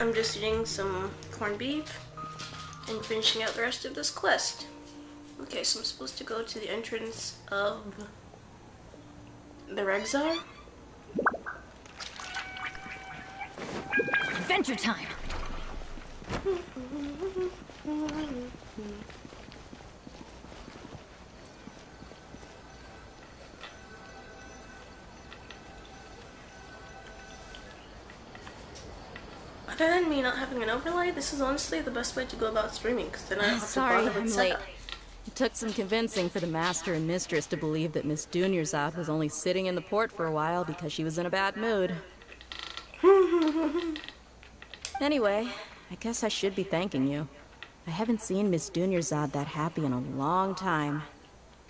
I'm just eating some corned beef and finishing out the rest of this quest. Okay, so I'm supposed to go to the entrance of the Rexar. Adventure time! Other than me not having an overlay, this is honestly the best way to go about streaming, because then I don't have to bother with setup. It took some convincing for the master and mistress to believe that Miss Dunyarzad was only sitting in the port for a while because she was in a bad mood. Anyway, I guess I should be thanking you. I haven't seen Miss Dunyarzad that happy in a long time.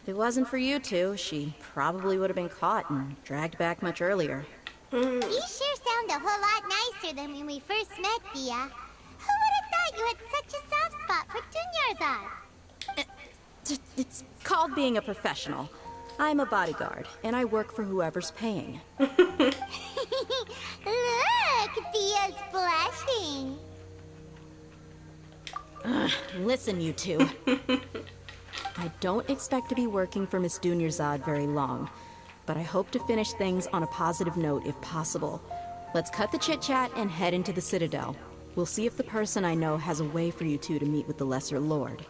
If it wasn't for you two, she probably would have been caught and dragged back much earlier. You sure sound a whole lot nicer than when we first met, Dia. Who would have thought you had such a soft spot for Dunyarzad? It's called being a professional. I'm a bodyguard, and I work for whoever's paying. Look, Dia's blushing. Listen, you two. I don't expect to be working for Miss Dunyarzad very long, but I hope to finish things on a positive note if possible. Let's cut the chit-chat and head into the Citadel. We'll see if the person I know has a way for you two to meet with the Lesser Lord.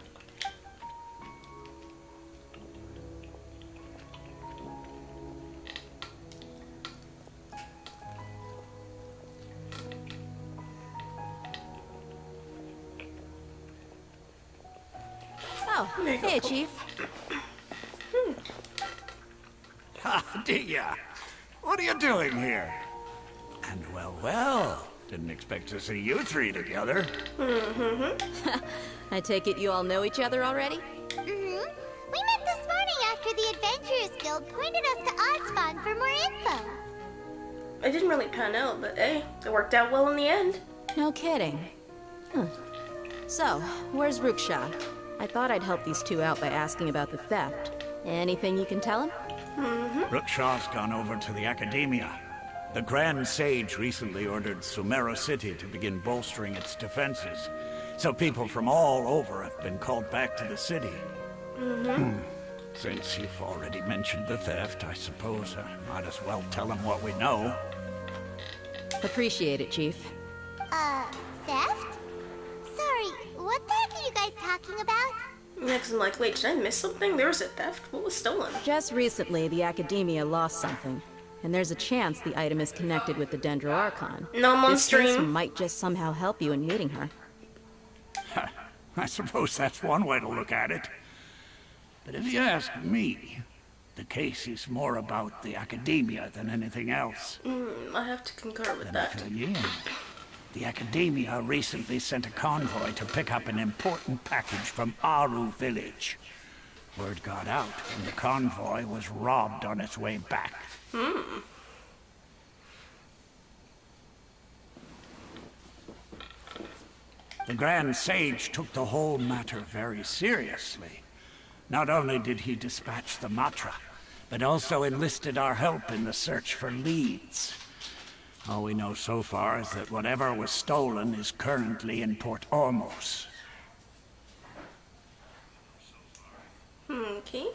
Oh, hey, Chief. Ha, Dia! What are you doing here? And well, didn't expect to see you three together. I take it you all know each other already? We met this morning after the Adventurers Guild pointed us to Osfon for more info. It didn't really pan out, but hey, it worked out well in the end. No kidding. So, where's Ruksha? I thought I'd help these two out by asking about the theft. Anything you can tell him? Ruksha's gone over to the Academia. The Grand Sage recently ordered Sumeru City to begin bolstering its defenses. So people from all over have been called back to the city. Since you've already mentioned the theft, I suppose I might as well tell them what we know. Appreciate it, Chief. Theft? Sorry, what the heck are you guys talking about? Next, I'm like, wait, did I miss something? There was a theft? What was stolen? Just recently, the Academia lost something. And there's a chance the item is connected with the Dendro Archon. No, I'm on This case stream. might just somehow help you in meeting her. I suppose that's one way to look at it. But if you ask me, the case is more about the Academia than anything else. I have to concur with Let that. me fill you in. The Academia recently sent a convoy to pick up an important package from Aru village. Word got out, and the convoy was robbed on its way back. The Grand Sage took the whole matter very seriously. Not only did he dispatch the Matra, but also enlisted our help in the search for leads. All we know so far is that whatever was stolen is currently in Port Ormos. Okay.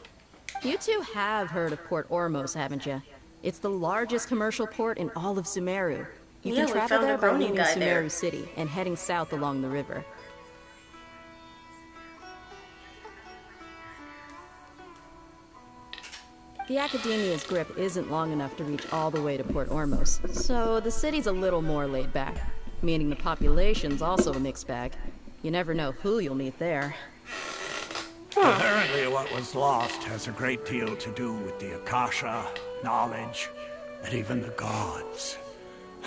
You two have heard of Port Ormos, haven't you? It's the largest commercial port in all of Sumeru. You Yeah, can we travel found a there by Ronin leaving guy Sumeru there. City and heading south along the river. The Academia's grip isn't long enough to reach all the way to Port Ormos, so the city's a little more laid back, meaning the population's also a mixed bag. You never know who you'll meet there. Apparently what was lost has a great deal to do with the Akasha, knowledge, and even the gods.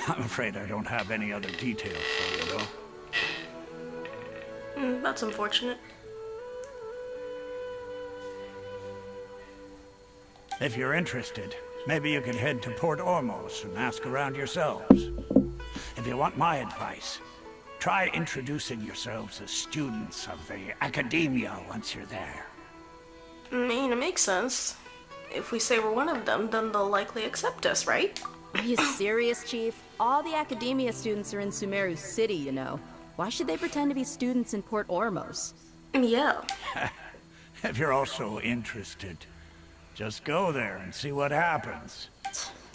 I'm afraid I don't have any other details for you, though. That's unfortunate. If you're interested, maybe you could head to Port Ormos and ask around yourselves. If you want my advice, try introducing yourselves as students of the Academia once you're there. I mean, it makes sense. If we say we're one of them, then they'll likely accept us, right? Are you serious, Chief? All the academia students are in Sumeru City, you know. Why should they pretend to be students in Port Ormos? Yeah. If you're also interested, just go there and see what happens.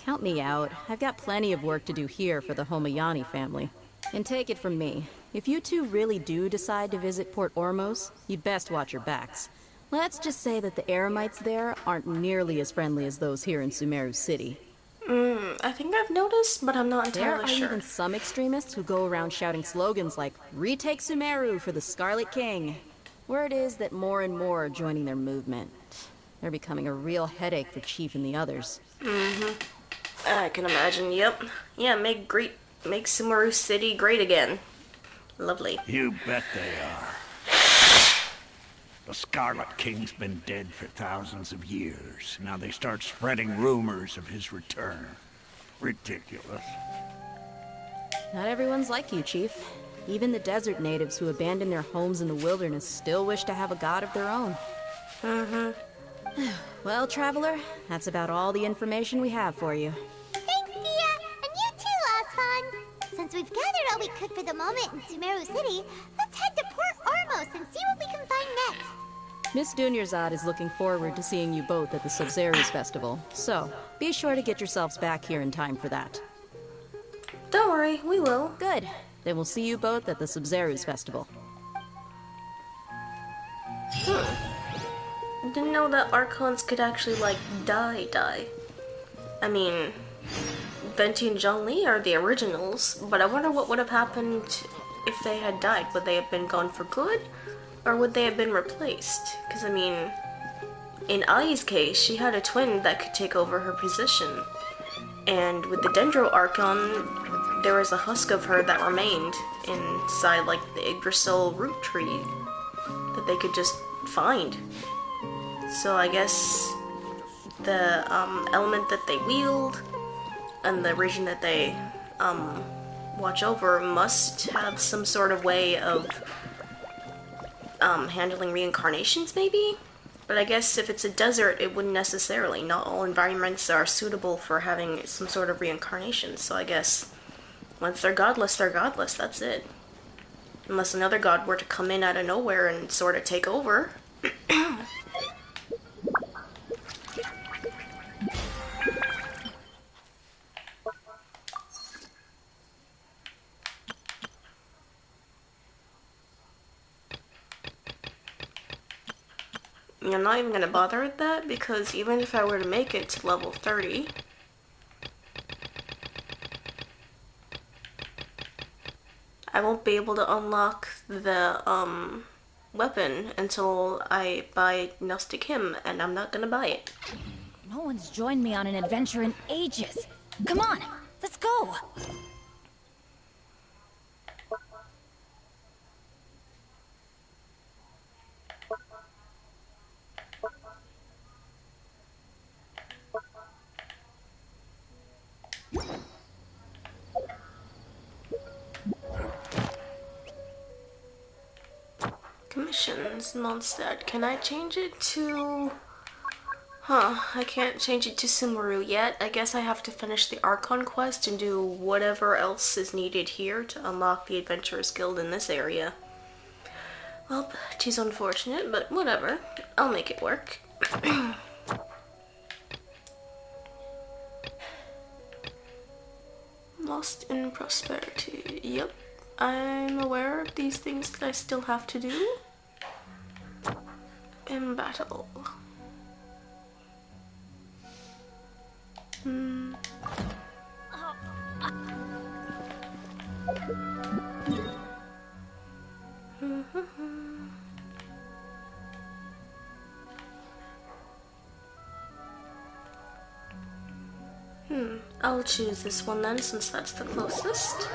Count me out. I've got plenty of work to do here for the Homayani family. And take it from me, if you two really do decide to visit Port Ormos, you'd best watch your backs. Let's just say that the Eremites there aren't nearly as friendly as those here in Sumeru City. I think I've noticed, but I'm not There entirely are sure. even some extremists who go around shouting slogans like, "Retake Sumeru for the Scarlet King." Word is that more and more are joining their movement. They're becoming a real headache for Chief and the others. I can imagine, yep. Yeah, make Sumeru City great again. Lovely. You bet they are. The Scarlet King's been dead for thousands of years. Now they start spreading rumors of his return. Ridiculous. Not everyone's like you, Chief. Even the desert natives who abandoned their homes in the wilderness still wish to have a god of their own. Well, Traveler, that's about all the information we have for you. Thanks, Dia! And you too, Osfon! Since we've gathered all we could for the moment in Sumeru City, let's head to Port Ormos and see what we can find next. Miss Dunyarzad is looking forward to seeing you both at the Subzerus Festival, so be sure to get yourselves back here in time for that. Don't worry, we will. Good. Then we'll see you both at the Subzerus Festival. Didn't know that Archons could actually, like, die. I mean, Venti and Zhongli are the originals, but I wonder what would have happened if they had died. Would they have been gone for good? Or would they have been replaced? Because, I mean, in Ai's case, she had a twin that could take over her position. And with the Dendro Archon, there was a husk of her that remained inside, like, the Yggdrasil root tree that they could just find. So I guess the element that they wield and the region that they watch over must have some sort of way of handling reincarnations, maybe? But I guess if it's a desert, it wouldn't necessarily. Not all environments are suitable for having some sort of reincarnation, so I guess once they're godless, that's it. Unless another god were to come in out of nowhere and sort of take over. I'm not even gonna bother with that, because even if I were to make it to level 30, I won't be able to unlock the weapon until I buy Gnostic Hymn, and I'm not gonna buy it. No one's joined me on an adventure in ages. Come on, let's go. Commissions, Mondstadt. Can I change it to... I can't change it to Sumeru yet. I guess I have to finish the Archon quest and do whatever else is needed here to unlock the Adventurers Guild in this area. Well, 'tis unfortunate, but whatever. I'll make it work. Lost in Prosperity. Yep. I'm aware of these things that I still have to do in battle. I'll choose this one then, since that's the closest.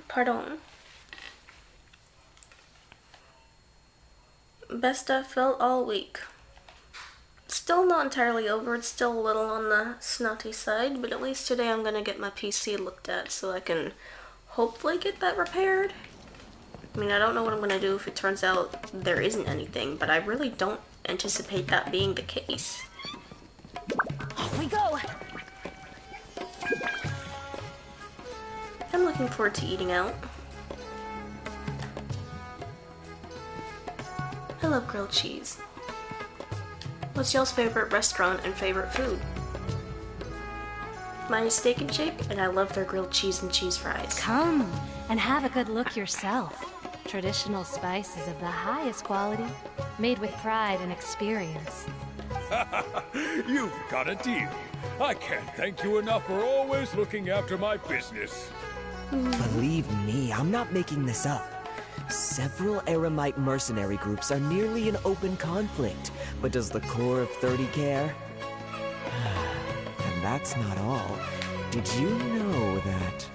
Pardon. Best I've felt all week. Still not entirely over, it's still a little on the snotty side, but at least today I'm gonna get my PC looked at so I can hopefully get that repaired. I mean, I don't know what I'm gonna do if it turns out there isn't anything, but I really don't anticipate that being the case. Off we go! I'm looking forward to eating out. I love grilled cheese. What's y'all's favorite restaurant and favorite food? Mine is Steak and Shake, and I love their grilled cheese and cheese fries. Come and have a good look yourself. Traditional spices of the highest quality, made with pride and experience. You've got a deal. I can't thank you enough for always looking after my business. Believe me, I'm not making this up. Several Eremite mercenary groups are nearly in open conflict, but does the core of 30 care? And that's not all. Did you know that...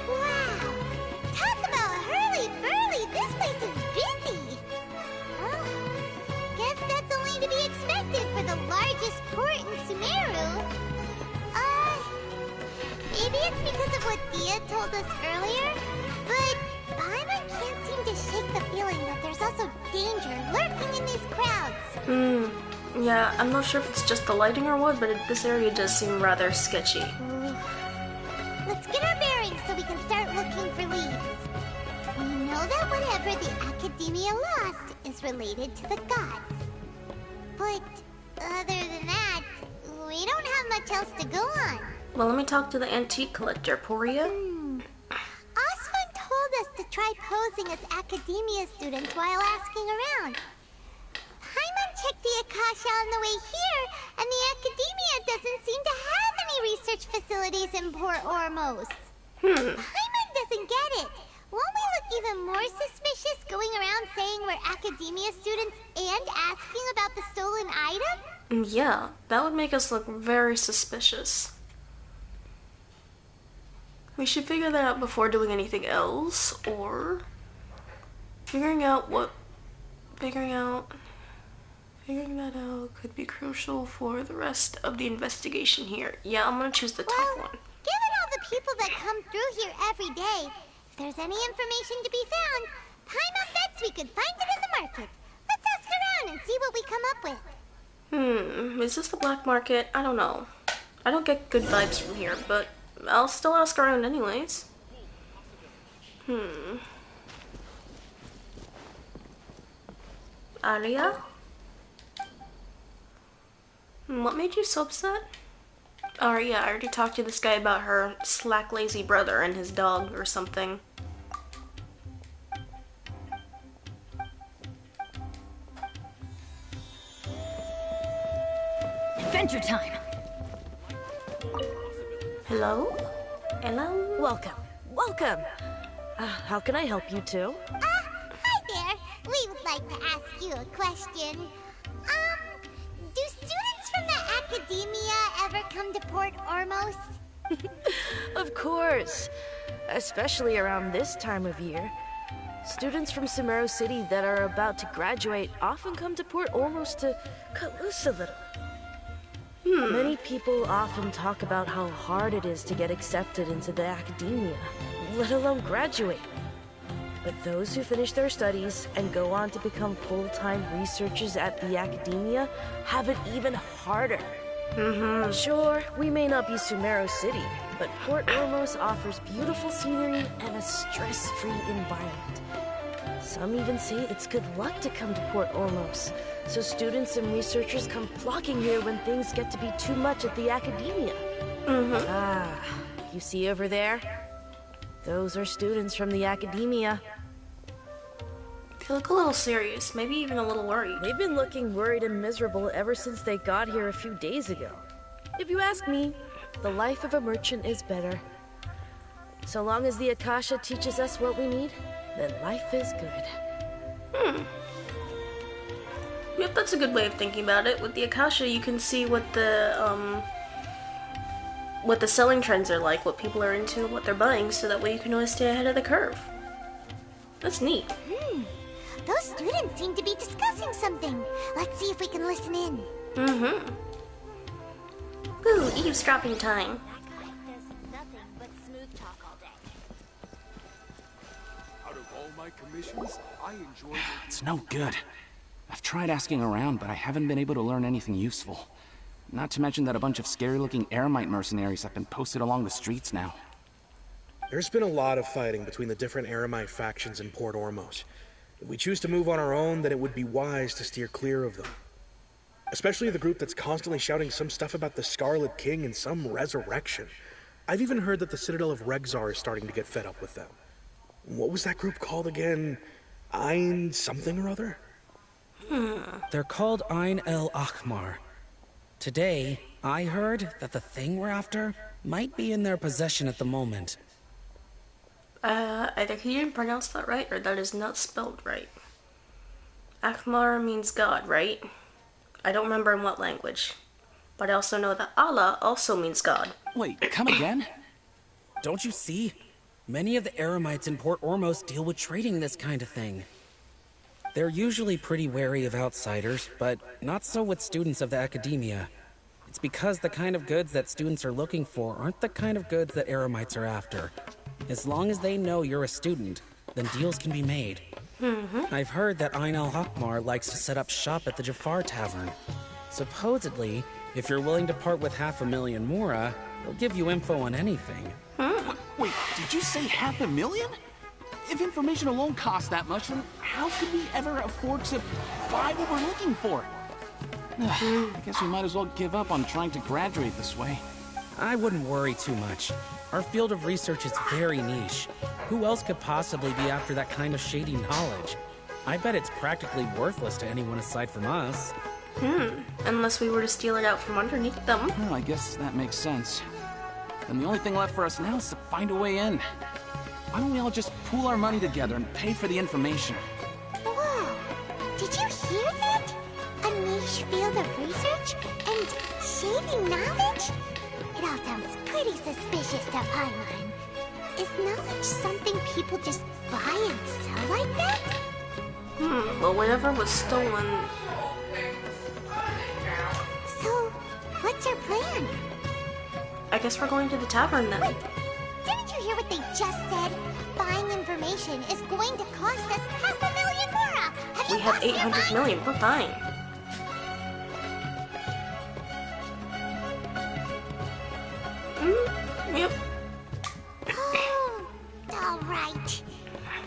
Wow! Talk about hurly-burly! This place is busy! Guess that's only to be expected for the largest port in Sumeru. Maybe it's because of what Dia told us earlier, but Paimon can't seem to shake the feeling that there's also danger lurking in these crowds. Yeah, I'm not sure if it's just the lighting or what, but this area does seem rather sketchy. Let's get our bearings so we can start looking for leads. We know that whatever the Academia lost is related to the gods. But other than that, we don't have much else to go on. Well, let me talk to the antique collector, Poria. Osvan told us to try posing as Academia students while asking around. Paimon checked the Akasha on the way here, and the Academia doesn't seem to have any research facilities in Port Ormos. Paimon doesn't get it. Won't we look even more suspicious going around saying we're Academia students and asking about the stolen item? Yeah, that would make us look very suspicious. We should figure that out before doing anything else, or figuring that out could be crucial for the rest of the investigation here. Yeah, I'm gonna choose the top one. Given all the people that come through here every day, if there's any information to be found, Paimon bets we could find it in the market. Let's ask around and see what we come up with. Is this the black market? I don't know. I don't get good vibes from here, but I'll still ask around anyways. Aria? What made you so upset? Oh yeah, I already talked to this guy about her slack lazy brother and his dog or something. Adventure time! Hello? Hello? Welcome. Welcome. How can I help you two? Hi there. We would like to ask you a question. Do students from the Academia ever come to Port Ormos? Of course. Especially around this time of year. Students from Sumeru City that are about to graduate often come to Port Ormos to cut loose a little. Many people often talk about how hard it is to get accepted into the Academia, let alone graduate. But those who finish their studies and go on to become full-time researchers at the Academia have it even harder. Sure, we may not be Sumeru City, but Port Ormos offers beautiful scenery and a stress-free environment. Some even say it's good luck to come to Port Ormos, so students and researchers come flocking here when things get to be too much at the Academia. You see over there? Those are students from the Academia. They look a little serious, maybe even a little worried. They've been looking worried and miserable ever since they got here a few days ago. If you ask me, the life of a merchant is better. So long as the Akasha teaches us what we need, then life is good. Yep, that's a good way of thinking about it. With the Akasha, you can see what the selling trends are like, what people are into, what they're buying, so that way you can always stay ahead of the curve. That's neat. Those students seem to be discussing something. Let's see if we can listen in. Ooh, eavesdropping time. Out of all my commissions, I enjoyed it. It's no good. I've tried asking around, but I haven't been able to learn anything useful. Not to mention that a bunch of scary-looking Eremite mercenaries have been posted along the streets now. There's been a lot of fighting between the different Eremite factions in Port Ormos. If we choose to move on our own, then it would be wise to steer clear of them. Especially the group that's constantly shouting some stuff about the Scarlet King and some resurrection. I've even heard that the Citadel of Regzar is starting to get fed up with them. What was that group called again? Ein something or other? They're called Ein El Akhmar. Today, I heard that the thing we're after might be in their possession at the moment. Either he didn't pronounce that right, or that is not spelled right. Akhmar means God, right? I don't remember in what language. But I also know that Allah also means God. Wait, come again? Don't you see? Many of the Eremites in Port Ormos deal with trading this kind of thing. They're usually pretty wary of outsiders, but not so with students of the academia. It's because the kind of goods that students are looking for aren't the kind of goods that Eremites are after. As long as they know you're a student, then deals can be made. I've heard that Ein al-Hakmar likes to set up shop at the Jafar Tavern. Supposedly, if you're willing to part with 500,000 Mora, they'll give you info on anything. Wait, did you say 500,000? If information alone costs that much, then how could we ever afford to buy what we're looking for? I guess we might as well give up on trying to graduate this way. I wouldn't worry too much. Our field of research is very niche. Who else could possibly be after that kind of shady knowledge? I bet it's practically worthless to anyone aside from us. Unless we were to steal it out from underneath them. Well, I guess that makes sense. Then the only thing left for us now is to find a way in. Why don't we all just pool our money together and pay for the information? Whoa! Did you hear that? A niche field of research and shady knowledge? It all sounds pretty suspicious to Paimon. Is knowledge something people just buy and sell like that? Well, whatever was stolen... So, what's our plan? I guess we're going to the tavern then. Wait, didn't you hear what they just said? Buying information is going to cost us 500,000 Mora! We have 800 million, we're fine. Yep. Oh, alright.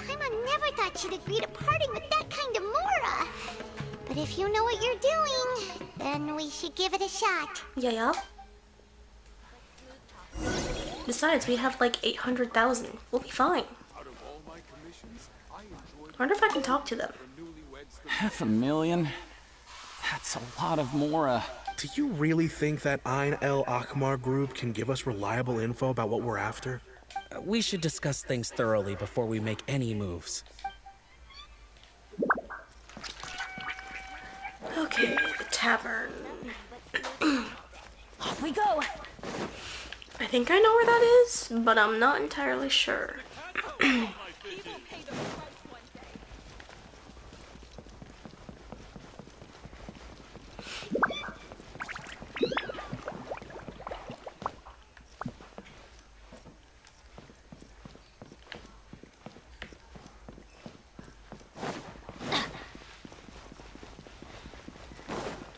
Paimon never thought she'd agree to parting with that kind of Mora. But if you know what you're doing, then we should give it a shot. Yeah. Besides, we have like 800,000. We'll be fine. I wonder if I can talk to them. 500,000? That's a lot of Mora. Do you really think that Ein El Akhmar group can give us reliable info about what we're after? We should discuss things thoroughly before we make any moves. Okay, the tavern. Off we go! I think I know where that is, but I'm not entirely sure.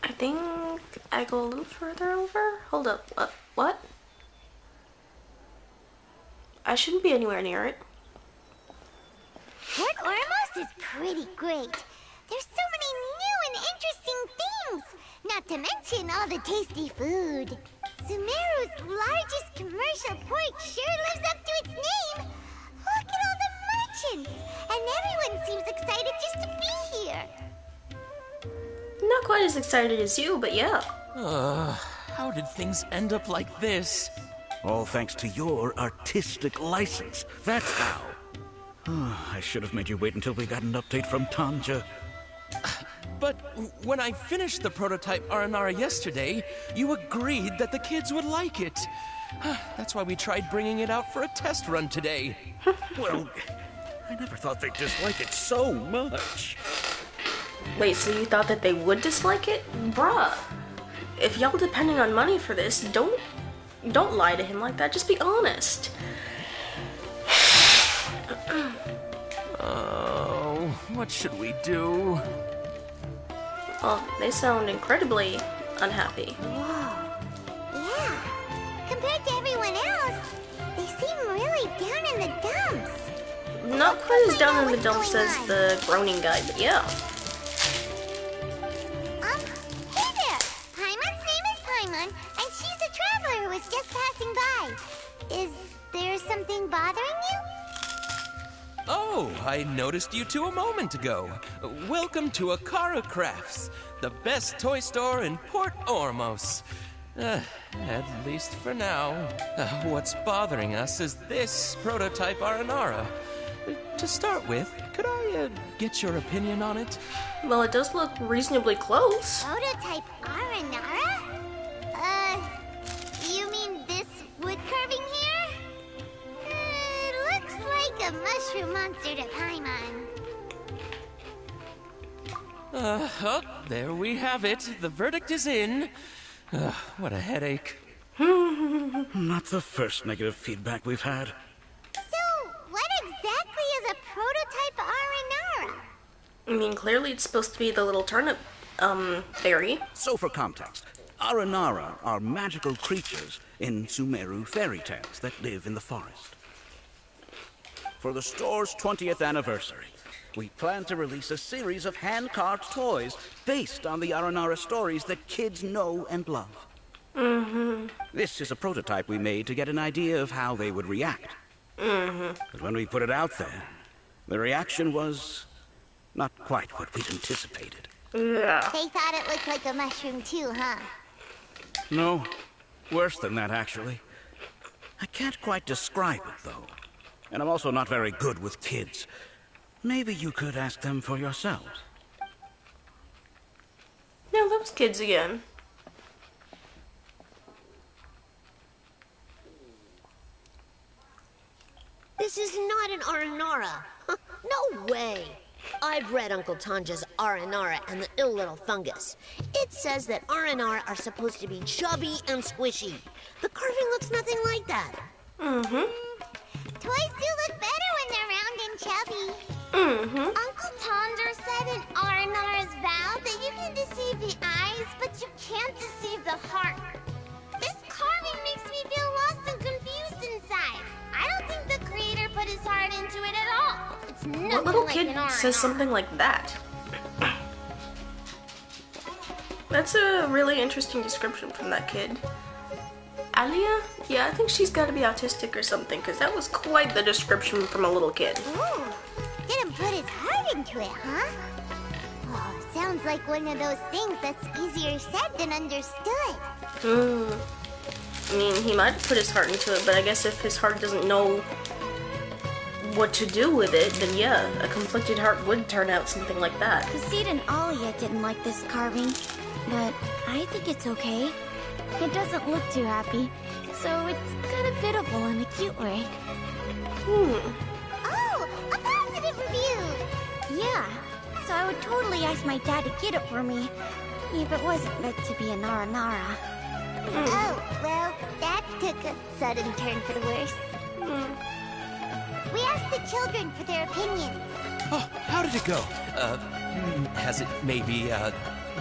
I think I go a little further over. Hold up. What? I shouldn't be anywhere near it. Port Ormos is pretty great. There's so many new and interesting things. Not to mention all the tasty food. Sumeru's largest commercial port sure lives up to its name. Look at all the merchants. And everyone seems excited just to be here. Not quite as excited as you, but yeah. How did things end up like this? All thanks to your artistic license. That's how. I should have made you wait until we got an update from Tanja. But when I finished the prototype Aranara yesterday, you agreed that the kids would like it. That's why we tried bringing it out for a test run today. Well, I never thought they'd dislike it so much. Wait, so you thought that they would dislike it? Bruh. If y'all depending on money for this, don't lie to him like that. Just be honest. Oh, what should we do? Well, they sound incredibly unhappy. Whoa. Yeah. Compared to everyone else, they seem really down in the dumps. Not quite as down in the dumps as the groaning guy, but yeah. Hey there! Paimon's name is Paimon, and she's a traveler who was just passing by. Is there something bothering you? Oh, I noticed you two a moment ago. Welcome to Akara Crafts, the best toy store in Port Ormos. At least for now. What's bothering us is this prototype Aranara. To start with, could I get your opinion on it? Well, it does look reasonably close. Prototype Aranara? You mean this wood carving here? Looks like a mushroom monster to Paimon. Oh, there we have it. The verdict is in. What a headache. Not the first negative feedback we've had. So, what exactly is a prototype Aranara? I mean, clearly it's supposed to be the little turnip, fairy. So for context, Aranara are magical creatures in Sumeru fairy tales that live in the forest. For the store's 20th anniversary, we plan to release a series of hand-carved toys based on the Aranara stories that kids know and love. This is a prototype we made to get an idea of how they would react. But when we put it out there, the reaction was not quite what we'd anticipated. Yeah. They thought it looked like a mushroom too, huh? No, worse than that, actually. I can't quite describe it, though. And I'm also not very good with kids. Maybe you could ask them for yourselves. Now those kids again. This is not an Aranara. No way. I've read Uncle Tanja's Aranara and the Ill Little Fungus. It says that Aranara are supposed to be chubby and squishy. The carving looks nothing like that. Toys do look better when they're round and chubby. Uncle Tonder said in Aranara's vow that you can deceive the eyes, but you can't deceive the heart. This carving makes me feel lost and confused inside. I don't think the creator put his heart into it at all. It's nothing What little like kid an Aranara. says something like that? That's a really interesting description from that kid. Alia? Yeah, I think she's gotta be autistic or something, because that was quite the description from a little kid. Ooh, didn't put his heart into it, huh? Oh, sounds like one of those things that's easier said than understood. I mean, he might have put his heart into it, but I guess if his heart doesn't know what to do with it, then yeah, a conflicted heart would turn out something like that. Kasid and Alia didn't like this carving, but I think it's okay. It doesn't look too happy, so it's kind of pitiful in a cute way. Oh, a positive review! Yeah, so I would totally ask my dad to get it for me, if it wasn't meant to be a Nara. Oh, well, that took a sudden turn for the worse. We asked the children for their opinions. Oh, how did it go? Has it maybe,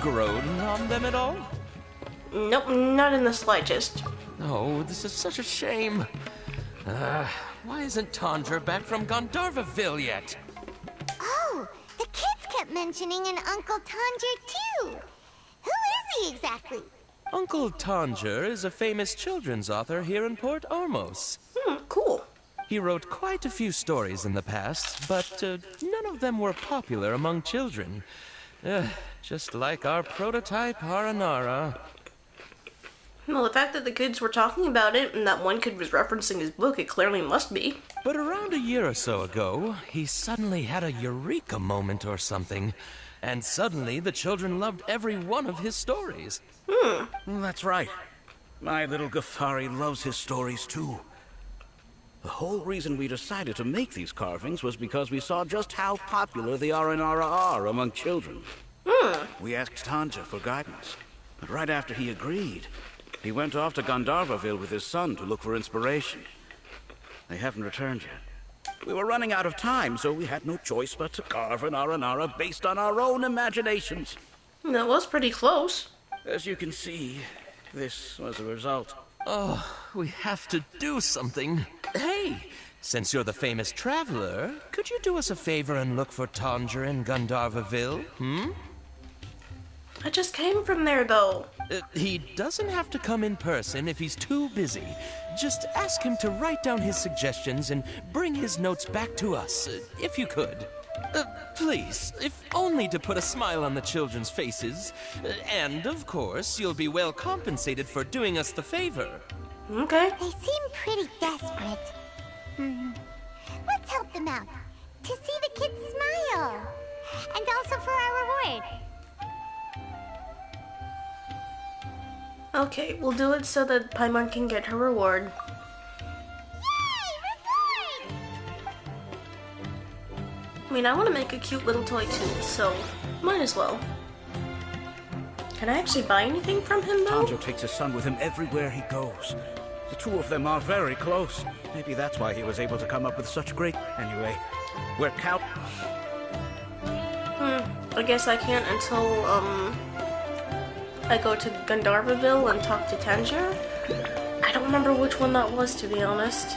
grown on them at all? Nope, not in the slightest. Oh, this is such a shame. Why isn't Tondra back from Gandharvaville yet? Oh, the kids kept mentioning an Uncle Tanger, too. Who is he exactly? Uncle Tanger is a famous children's author here in Port Ormos. Cool. He wrote quite a few stories in the past, but none of them were popular among children. Just like our prototype Aranara. Well, the fact that the kids were talking about it and that one kid was referencing his book, it clearly must be. But around a year or so ago, he suddenly had a eureka moment or something. And suddenly the children loved every one of his stories. That's right. My little Ghaffari loves his stories too. The whole reason we decided to make these carvings was because we saw just how popular the Aranara are among children. We asked Tanja for guidance, but right after he agreed, he went off to Gandharvaville with his son to look for inspiration. They haven't returned yet. We were running out of time, so we had no choice but to carve an Aranara based on our own imaginations. That was pretty close. As you can see, this was a result. Oh, we have to do something. Hey, since you're the famous traveler, could you do us a favor and look for Tanger in Gandharvaville, I just came from there, though. He doesn't have to come in person if he's too busy. Just ask him to write down his suggestions and bring his notes back to us, if you could. Please, if only to put a smile on the children's faces. And, of course, you'll be well compensated for doing us the favor. Okay. They seem pretty desperate. Let's help them out. To see the kids smile. And also for our reward. Okay, we'll do it so that Paimon can get her reward. I mean, I want to make a cute little toy too, so might as well. Can I actually buy anything from him, though? Tanjo takes his son with him everywhere he goes. The two of them are very close. Maybe that's why he was able to come up with such great... Anyway, we're count... I guess I can't until, I go to Gandharvaville and talk to Tanger. I don't remember which one that was, to be honest.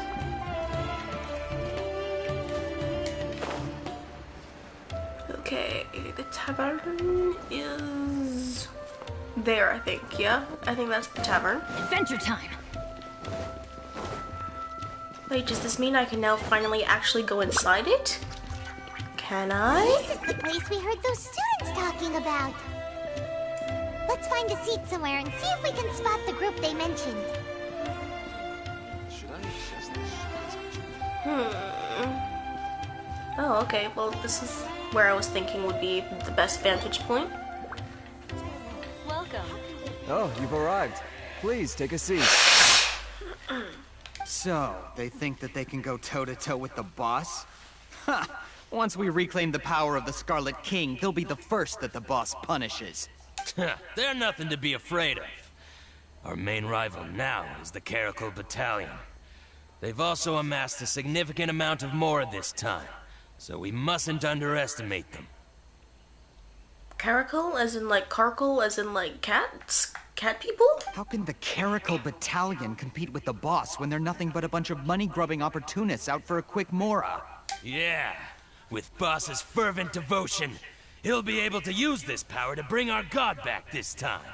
Okay, the tavern is there, I think. Yeah, I think that's the tavern. Adventure time! Wait, does this mean I can now finally actually go inside it? Can I? This is the place we heard those students talking about. Let's find a seat somewhere and see if we can spot the group they mentioned. Should I adjust this? Oh, okay. Well, this is where I was thinking would be the best vantage point. Welcome. Oh, you've arrived. Please, take a seat. So, they think that they can go toe-to-toe with the boss? Ha! Once we reclaim the power of the Scarlet King, they'll be the first that the boss punishes. They're nothing to be afraid of. Our main rival now is the Caracal Battalion. They've also amassed a significant amount of more this time, so we mustn't underestimate them. Caracal, as in like Carcal, as in like cats? Cat people? How can the Caracal Battalion compete with the boss when they're nothing but a bunch of money-grubbing opportunists out for a quick mora? Yeah, with boss's fervent devotion, he'll be able to use this power to bring our god back this time.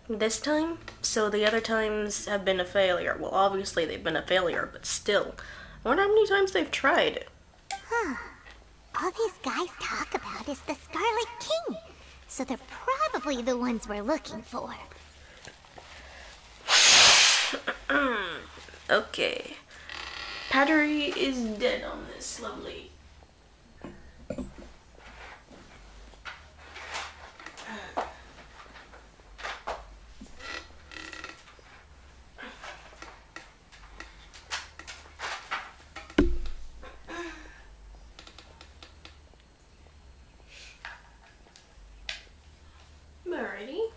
This time? So the other times have been a failure. Well, obviously they've been a failure, but still. I wonder how many times they've tried. All these guys talk about is the Scarlet King. So they're probably the ones we're looking for. Okay. Pattery is dead on this. Lovely. Alrighty.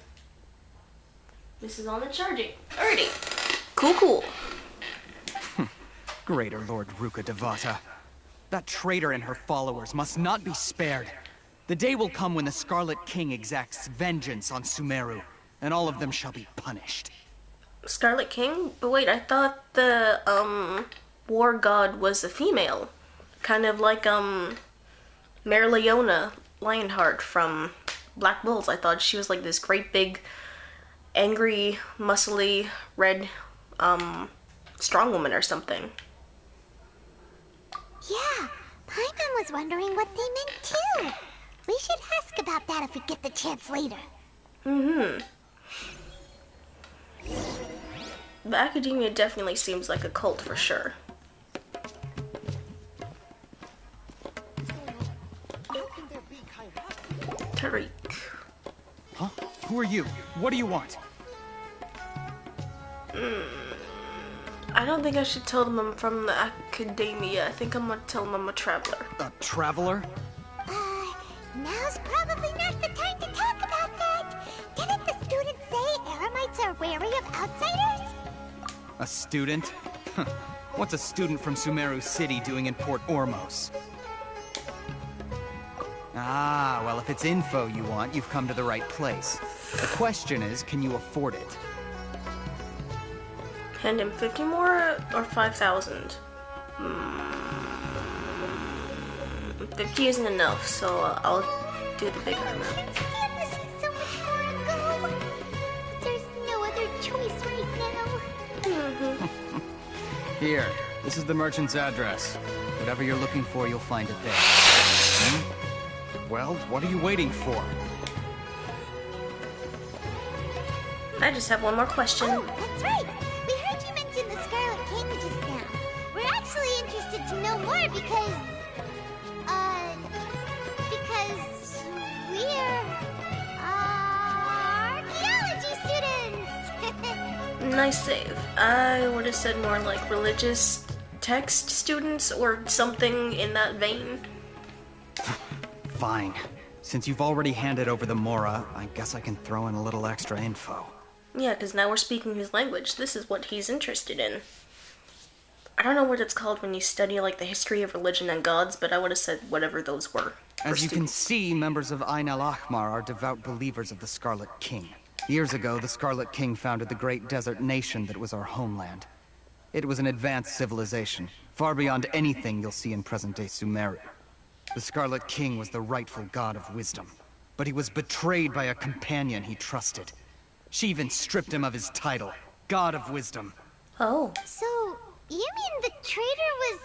This is on the charging. Alrighty. Cool. Greater Lord Ruka Devata. That traitor and her followers must not be spared. The day will come when the Scarlet King exacts vengeance on Sumeru, and all of them shall be punished. Scarlet King? But wait, I thought the, war god was a female. Kind of like, Mare Leona Lionheart from Black Bulls. I thought she was like this great big, angry, muscly, red, strong woman or something. Yeah, Paimon was wondering what they meant too. We should ask about that if we get the chance later. The academia definitely seems like a cult for sure. Tariq. Huh? Who are you? What do you want? I don't think I should tell them I'm from the academia. I think I'm gonna tell them I'm a traveler. A traveler? Now's probably not the time to talk about that. Didn't the students say Eremites are wary of outsiders? A student? What's a student from Sumeru City doing in Port Ormos? Ah, well, if it's info you want, you've come to the right place. The question is, can you afford it? Hand him 50 more or 5,000? 50 isn't enough, so I'll do the bigger amount. This is so much more ago. There's no other choice right now. Here, this is the merchant's address. Whatever you're looking for, you'll find it there. Hmm? Well, what are you waiting for? I just have one more question. Oh, that's right. We heard you mention the Scarlet King just now. We're actually interested to know more because we're archaeology students. Nice save. I would have said more like religious text students or something in that vein. Fine. Since you've already handed over the Mora, I guess I can throw in a little extra info. Yeah, because now we're speaking his language. This is what he's interested in. I don't know what it's called when you study like the history of religion and gods, but I would have said whatever those were. As you can see, members of Ain al-Ahmar are devout believers of the Scarlet King. Years ago, the Scarlet King founded the great desert nation that was our homeland. It was an advanced civilization, far beyond anything you'll see in present-day Sumeru. The Scarlet King was the rightful god of wisdom, but he was betrayed by a companion he trusted. She even stripped him of his title, God of Wisdom. Oh. So, you mean the traitor was...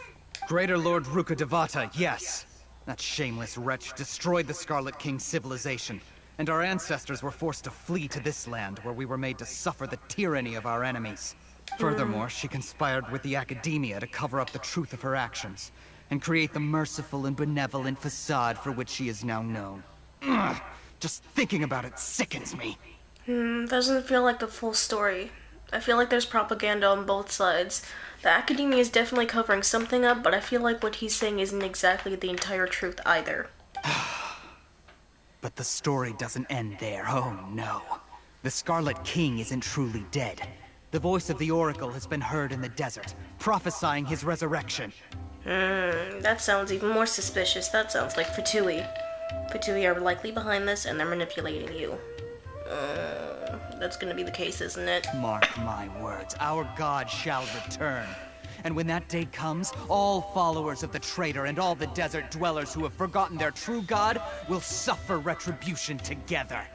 Greater Lord Rukkhadevata, yes. That shameless wretch destroyed the Scarlet King's civilization, and our ancestors were forced to flee to this land where we were made to suffer the tyranny of our enemies. Furthermore, she conspired with the Academia to cover up the truth of her actions, and create the merciful and benevolent facade for which she is now known. Ugh, just thinking about it sickens me. Doesn't feel like the full story. I feel like there's propaganda on both sides. The Academia is definitely covering something up, but I feel like what he's saying isn't exactly the entire truth either. But the story doesn't end there, oh no. The Scarlet King isn't truly dead. The voice of the Oracle has been heard in the desert, prophesying his resurrection. That sounds even more suspicious. That sounds like Fatui. Fatui are likely behind this, and they're manipulating you. That's gonna be the case, isn't it? Mark my words, our god shall return. And when that day comes, all followers of the traitor and all the desert dwellers who have forgotten their true god will suffer retribution together.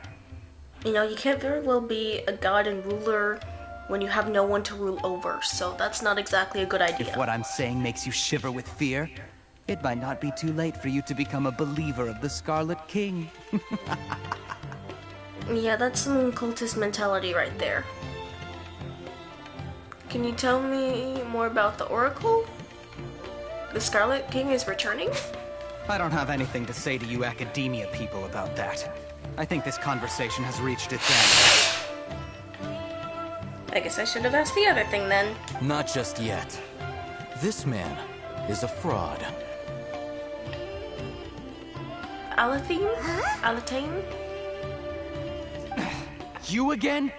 You know, you can't very well be a god and ruler when you have no one to rule over, so that's not exactly a good idea. If what I'm saying makes you shiver with fear, it might not be too late for you to become a believer of the Scarlet King. Yeah, that's some cultist mentality right there. Can you tell me more about the Oracle? The Scarlet King is returning? I don't have anything to say to you Academia people about that. I think this conversation has reached its end. I guess I should have asked the other thing then. Not just yet. This man is a fraud. Alathine? Alatain? You again?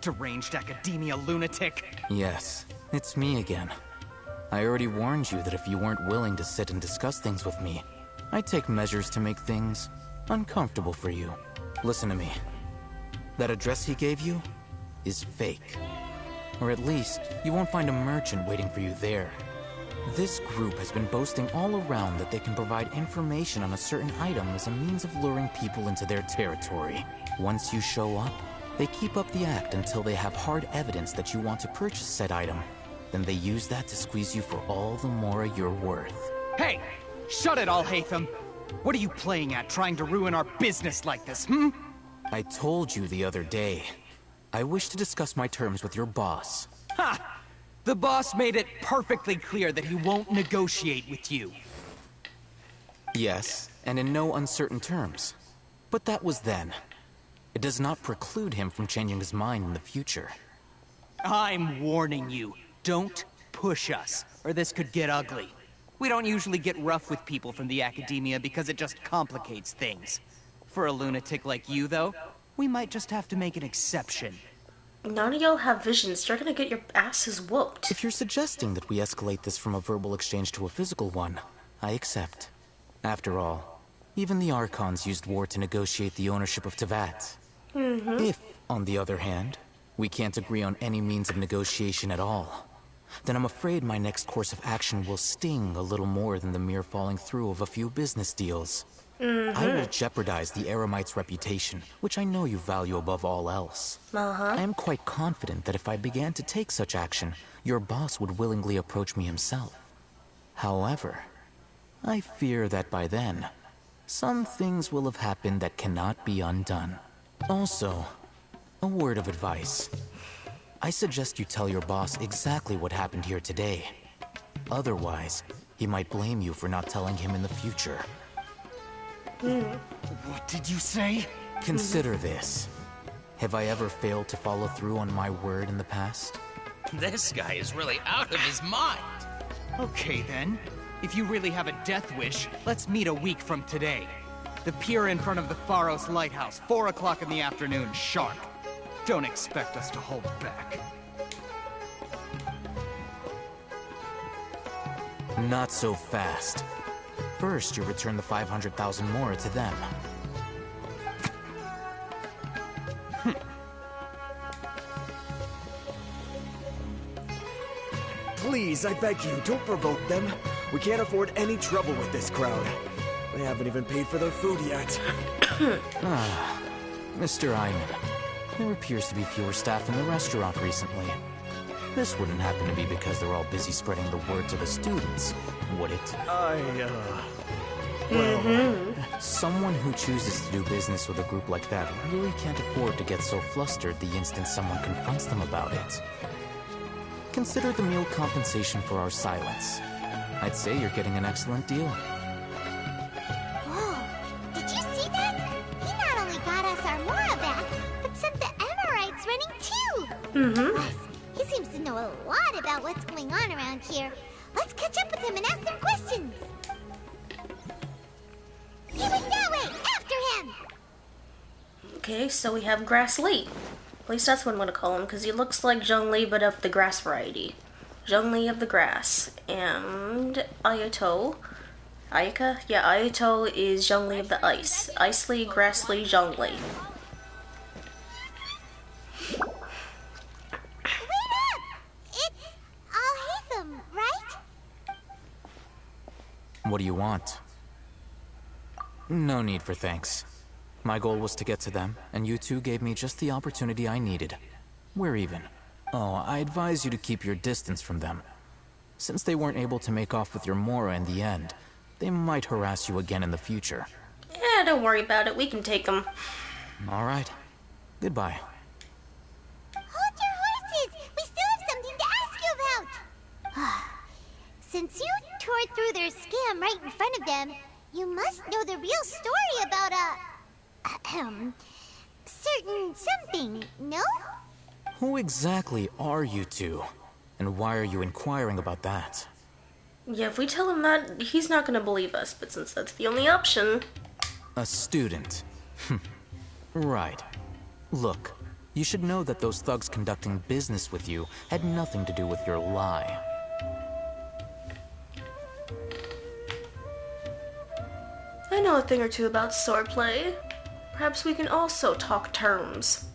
Deranged Academia lunatic. Yes, it's me again. I already warned you that if you weren't willing to sit and discuss things with me, I'd take measures to make things uncomfortable for you. Listen to me. That address he gave you is fake. Or at least, you won't find a merchant waiting for you there. This group has been boasting all around that they can provide information on a certain item as a means of luring people into their territory. Once you show up, they keep up the act until they have hard evidence that you want to purchase said item. Then they use that to squeeze you for all the more you're worth. Hey! Shut it, Al-Haytham! What are you playing at, trying to ruin our business like this, hmm? I told you the other day. I wish to discuss my terms with your boss. Ha! The boss made it perfectly clear that he won't negotiate with you. Yes, and in no uncertain terms. But that was then. It does not preclude him from changing his mind in the future. I'm warning you. Don't push us, or this could get ugly. We don't usually get rough with people from the Academia because it just complicates things. For a lunatic like you, though, we might just have to make an exception. None of y'all have visions. You're gonna get your asses whooped. If you're suggesting that we escalate this from a verbal exchange to a physical one, I accept. After all, Even the Archons used war to negotiate the ownership of Tevat. If, on the other hand, we can't agree on any means of negotiation at all, then I'm afraid my next course of action will sting a little more than the mere falling through of a few business deals. I will jeopardize the Eremite's reputation, which I know you value above all else. I am quite confident that if I began to take such action, your boss would willingly approach me himself. However, I fear that by then, some things will have happened that cannot be undone. Also, a word of advice. I suggest you tell your boss exactly what happened here today. Otherwise, he might blame you for not telling him in the future. What did you say? Consider this. Have I ever failed to follow through on my word in the past? This guy is really out of his mind. Okay then. If you really have a death wish, let's meet a week from today. The pier in front of the Pharos Lighthouse, 4 o'clock in the afternoon, sharp. Don't expect us to hold back. Not so fast. First, you return the 500,000 mora to them. Please, I beg you, don't provoke them. We can't afford any trouble with this crowd. They haven't even paid for their food yet. Mr. Iman, there appears to be fewer staff in the restaurant recently. This wouldn't happen to be because they're all busy spreading the word to the students, would it? Someone who chooses to do business with a group like that really can't afford to get so flustered the instant someone confronts them about it. Consider the meal compensation for our silence. I'd say you're getting an excellent deal. Whoa, did you see that? He not only got us our Mora back, but sent the Emirites running too. Plus, he seems to know a lot about what's going on around here. Let's catch up with him and ask some questions. He went that way! After him! Okay, so we have Grass Lee. At least that's what I'm going to call him, because he looks like Zhongli, but of the grass variety. Zhongli of the grass. And Ayato. Ayaka? Yeah, Ayato is Zhongli of the ice. Icely, Grassly, Zhongli. Wait up! It's Al-Haytham, right? What do you want? No need for thanks. My goal was to get to them, and you two gave me just the opportunity I needed. We're even. Oh, I advise you to keep your distance from them. Since they weren't able to make off with your Mora in the end, they might harass you again in the future. Yeah, don't worry about it. We can take them. All right. Goodbye. Hold your horses! We still have something to ask you about! Since you tore through their scam right in front of them, you must know the real story about certain something, no? Who exactly are you two? And why are you inquiring about that? Yeah, if we tell him that, he's not gonna believe us, but since that's the only option... A student. Right. Look, you should know that those thugs conducting business with you had nothing to do with your lie. I know a thing or two about swordplay. Perhaps we can also talk terms.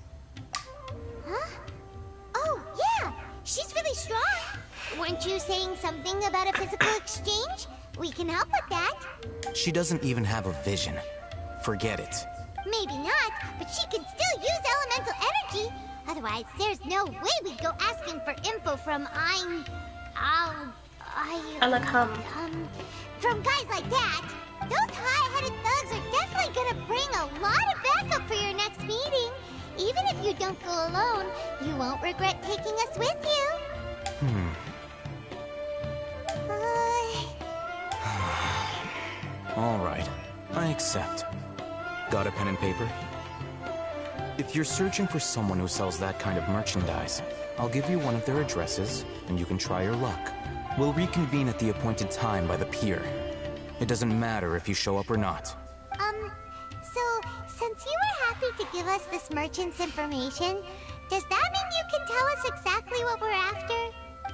Huh? Oh, yeah! She's really strong! Weren't you saying something about a physical exchange? We can help with that. She doesn't even have a vision. Forget it. Maybe not, but she can still use elemental energy. Otherwise, there's no way we'd go asking for info from from guys like that. Those high-headed thugs are definitely gonna bring a lot of backup for your next meeting. Even if you don't go alone, you won't regret taking us with you. All right, I accept. Got a pen and paper? If you're searching for someone who sells that kind of merchandise, I'll give you one of their addresses, and you can try your luck. We'll reconvene at the appointed time by the pier. It doesn't matter if you show up or not. So, since you were happy to give us this merchant's information, does that mean you can tell us exactly what we're after?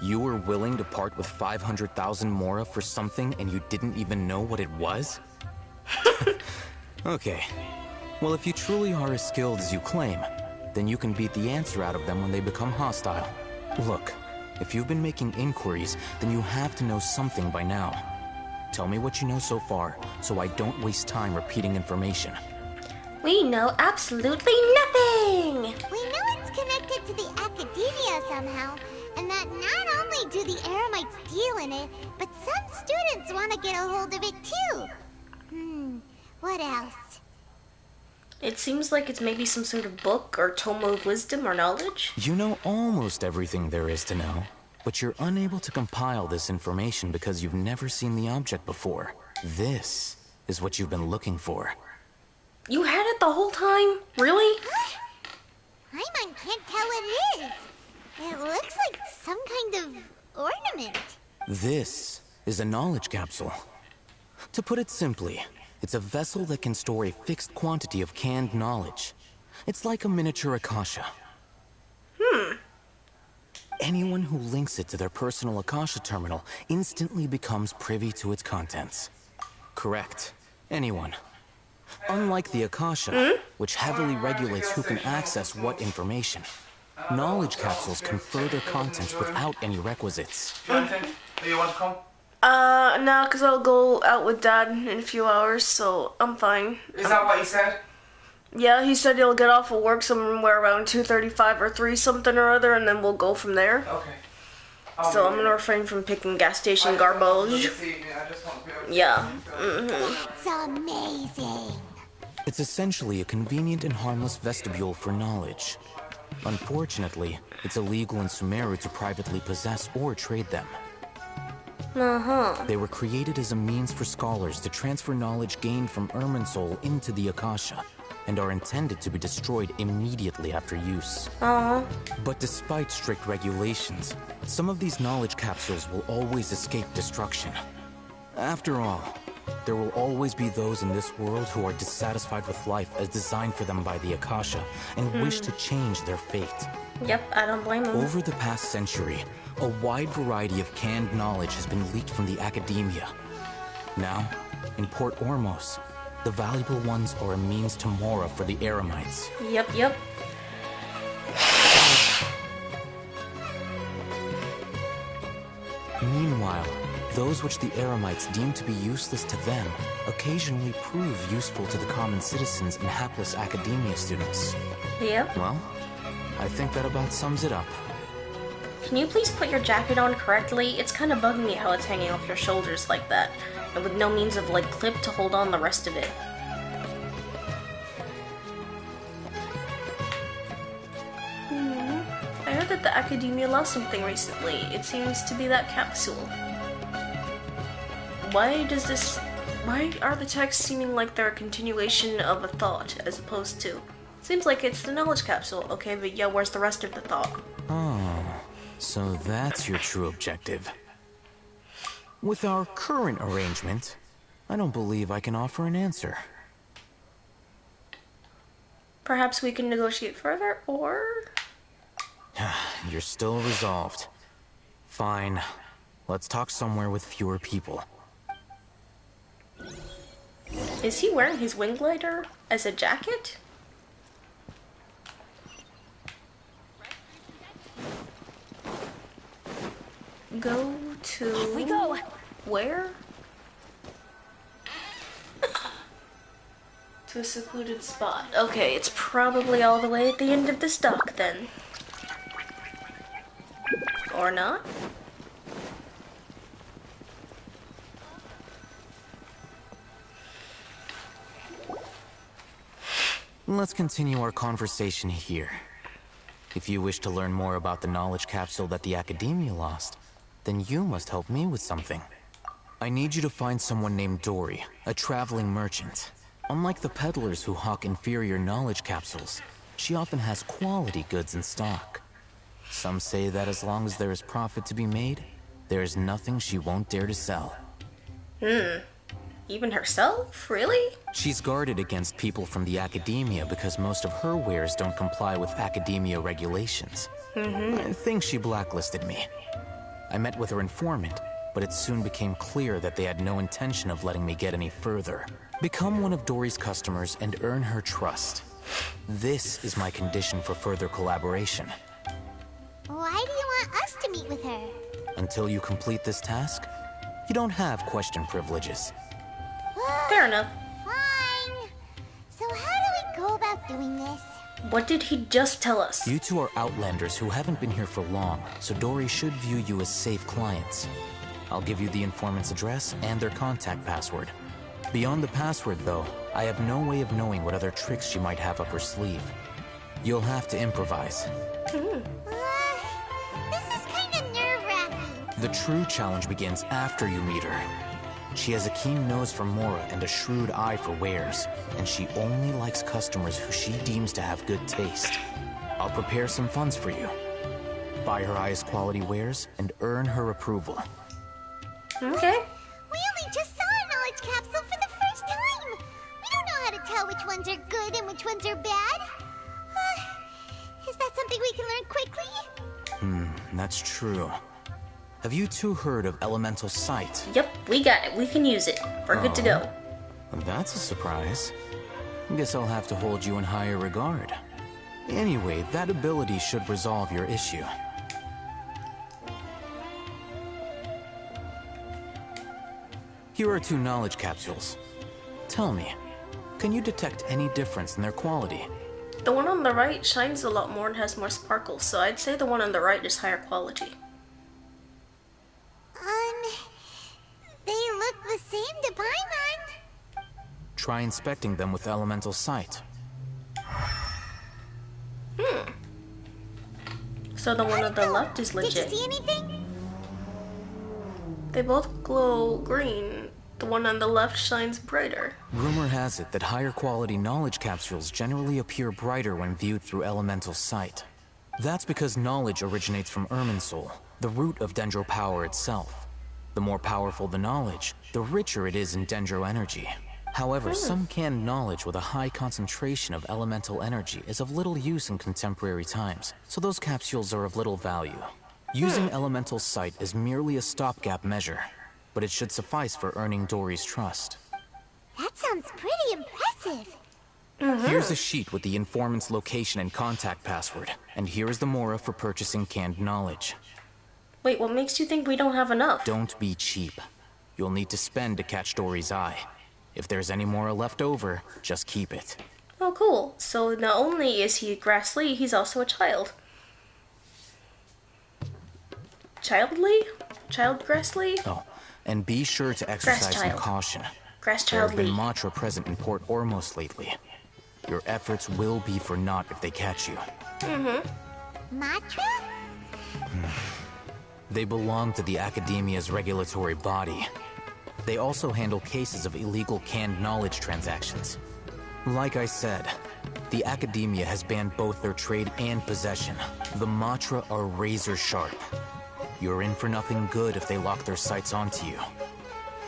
You were willing to part with 500,000 mora for something and you didn't even know what it was? Okay. Well, if you truly are as skilled as you claim, then you can beat the answer out of them when they become hostile. Look, if you've been making inquiries, then you have to know something by now. Tell me what you know so far, so I don't waste time repeating information. We know absolutely nothing! We know it's connected to the academia somehow, and that not only do the Eremites deal in it, but some students want to get a hold of it too. What else? It seems like it's maybe some sort of book or tome of wisdom or knowledge. You know almost everything there is to know, but you're unable to compile this information because you've never seen the object before. This is what you've been looking for. You had it the whole time? Really? Paimon can't tell what it is. It looks like some kind of ornament. This is a knowledge capsule. To put it simply, it's a vessel that can store a fixed quantity of canned knowledge. It's like a miniature Akasha. Anyone who links it to their personal Akasha terminal instantly becomes privy to its contents. Correct. Anyone. Unlike the Akasha, which heavily regulates who can access what information, knowledge capsules confer their contents without any requisites. Do you want anything? Do you want to come? No, because I'll go out with Dad in a few hours, so I'm fine. Is that what he said? Yeah, he said he'll get off of work somewhere around 2:35 or 3 something or other, and then we'll go from there. Okay. So I'm gonna refrain from picking gas station garbage. Yeah. It's amazing. It's essentially a convenient and harmless vestibule for knowledge. Unfortunately, it's illegal in Sumeru to privately possess or trade them. They were created as a means for scholars to transfer knowledge gained from Irminsul into the Akasha, and are intended to be destroyed immediately after use. But despite strict regulations, some of these knowledge capsules will always escape destruction. After all, there will always be those in this world who are dissatisfied with life as designed for them by the Akasha, and wish to change their fate. Yep, I don't blame them. Over the past century, a wide variety of canned knowledge has been leaked from the academia. Now, in Port Ormos, the valuable ones are a means to Mora for the Eremites. Yep. Meanwhile, those which the Eremites deem to be useless to them occasionally prove useful to the common citizens and hapless academia students. Yep. Well, I think that about sums it up. Can you please put your jacket on correctly? It's kind of bugging me how it's hanging off your shoulders like that, and with no means of, like, clip to hold on the rest of it. I heard that the Academia lost something recently. It seems to be that capsule. Why are the texts seeming like they're a continuation of a thought, as opposed to... Seems like it's the knowledge capsule. Okay, but yeah, where's the rest of the thought? Oh, so that's your true objective. With our current arrangement, I don't believe I can offer an answer. Perhaps we can negotiate further, or... You're still resolved. Fine. Let's talk somewhere with fewer people. Is he wearing his wing glider as a jacket? Go to... Off we go! Where? To a secluded spot. Okay, it's probably all the way at the end of this dock then. Or not? Let's continue our conversation here. If you wish to learn more about the knowledge capsule that the Academia lost, then you must help me with something. I need you to find someone named Dory, a traveling merchant. Unlike the peddlers who hawk inferior knowledge capsules, she often has quality goods in stock. Some say that as long as there is profit to be made, there is nothing she won't dare to sell. Even herself? Really? She's guarded against people from the Academia because most of her wares don't comply with Academia regulations. I think she blacklisted me. I met with her informant, but it soon became clear that they had no intention of letting me get any further. Become one of Dory's customers and earn her trust. This is my condition for further collaboration. Why do you want us to meet with her? Until you complete this task, you don't have question privileges. Fair enough. Fine. So how do we go about doing this? What did he just tell us? You two are outlanders who haven't been here for long, so Dory should view you as safe clients. I'll give you the informant's address and their contact password. Beyond the password, though, I have no way of knowing what other tricks she might have up her sleeve. You'll have to improvise. This is kind of nerve-wracking. The true challenge begins after you meet her. She has a keen nose for Mora and a shrewd eye for wares, and she only likes customers who she deems to have good taste. I'll prepare some funds for you. Buy her highest quality wares and earn her approval. Okay. We only just saw a knowledge capsule for the first time. We don't know how to tell which ones are good and which ones are bad. Is that something we can learn quickly? That's true. Have you two heard of elemental sight? Yep, we got it. We can use it. We're good to go. That's a surprise. Guess I'll have to hold you in higher regard. Anyway, that ability should resolve your issue. Here are 2 knowledge capsules. Tell me, can you detect any difference in their quality? The one on the right shines a lot more and has more sparkles, so I'd say the one on the right is higher quality. They look the same to Paimon. Try inspecting them with elemental sight. So the one on the left is legit. Did you see anything? They both glow green. The one on the left shines brighter. Rumor has it that higher quality knowledge capsules generally appear brighter when viewed through elemental sight. That's because knowledge originates from Irminsul, the root of Dendro power itself. The more powerful the knowledge, the richer it is in Dendro energy. However, some canned knowledge with a high concentration of elemental energy is of little use in contemporary times, so those capsules are of little value. Using elemental sight is merely a stopgap measure, but it should suffice for earning Dory's trust. That sounds pretty impressive. Here's a sheet with the informant's location and contact password, and here is the Mora for purchasing canned knowledge. Wait, what makes you think we don't have enough? Don't be cheap. You'll need to spend to catch Dory's eye. If there's any Mora left over, just keep it. Oh, cool. So not only is he Grassley, he's also a child. Childly? Child Grassley? Oh, and be sure to exercise some caution. There have been Matra present in Port Ormos lately. Your efforts will be for naught if they catch you. Matra? They belong to the Academia's regulatory body. They also handle cases of illegal canned knowledge transactions. Like I said, the Academia has banned both their trade and possession. The Matra are razor sharp. You're in for nothing good if they lock their sights onto you.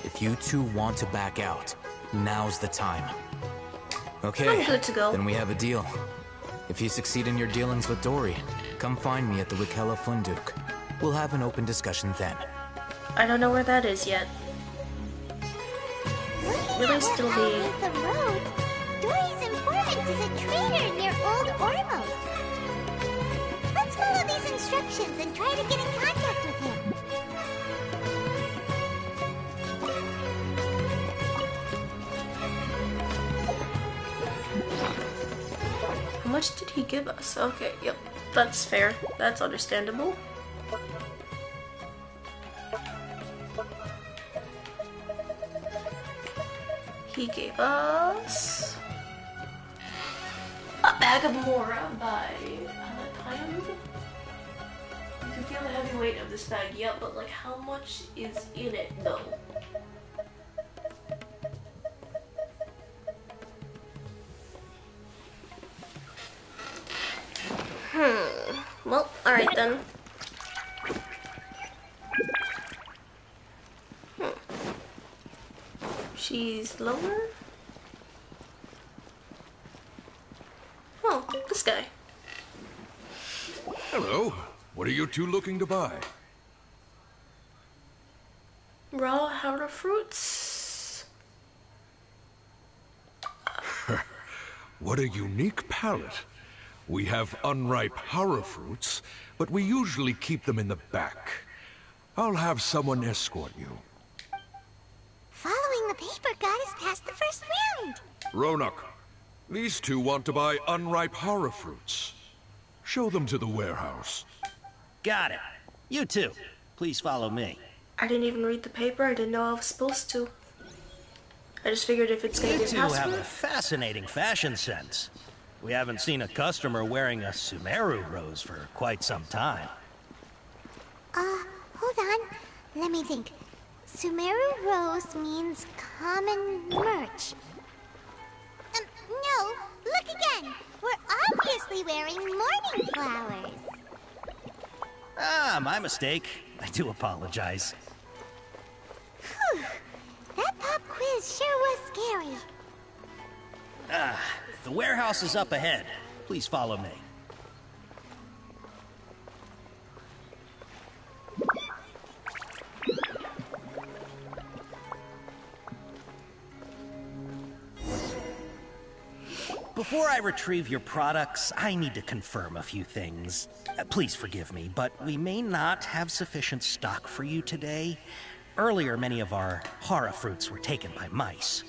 If you two want to back out, now's the time. Okay, I'm good to go. Then we have a deal. If you succeed in your dealings with Dory, come find me at the Wikela Funduk. We'll have an open discussion then. I don't know where that is yet. Will I still be... The road. Dory's informant is a trader near Old Ormos. Let's follow these instructions and try to get in contact with him. How much did he give us? Okay, yep. That's fair. That's understandable. He gave us a bag of Mora by Paimon. You can feel the heavy weight of this bag, yep, but like how much is in it though? Well, alright then. She's lower? Oh, this guy. Hello. What are you two looking to buy? Raw harder fruits. What a unique palette. We have unripe hara fruits, but we usually keep them in the back. I'll have someone escort you. Following the paper got us past the first round. Ronak, these two want to buy unripe hara fruits. Show them to the warehouse. Got it. You too. Please follow me. I didn't even read the paper. I didn't know I was supposed to. I just figured if it's gonna You be a two have password. a fascinating fashion sense. We haven't seen a customer wearing a Sumeru rose for quite some time. Hold on. Let me think. Sumeru rose means common merch. No, look again. We're obviously wearing morning flowers. Ah, my mistake. I do apologize. Whew. That pop quiz sure was scary. Ah, the warehouse is up ahead. Please follow me. Before I retrieve your products, I need to confirm a few things. Please forgive me, but we may not have sufficient stock for you today. Earlier, many of our hara fruits were taken by mice.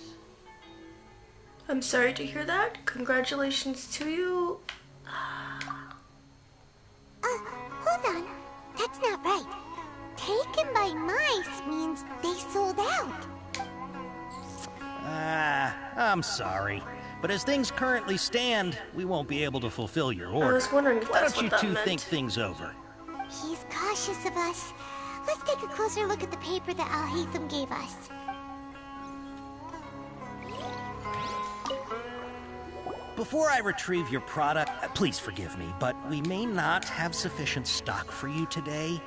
I'm sorry to hear that. Congratulations to you. Hold on. That's not right. Taken by mice means they sold out. Ah, I'm sorry. But as things currently stand, we won't be able to fulfill your order. I was wondering if Why that's don't you what that two meant. think things over? He's cautious of us. Let's take a closer look at the paper that Al-Haytham gave us. Before I retrieve your product, please forgive me, but we may not have sufficient stock for you today.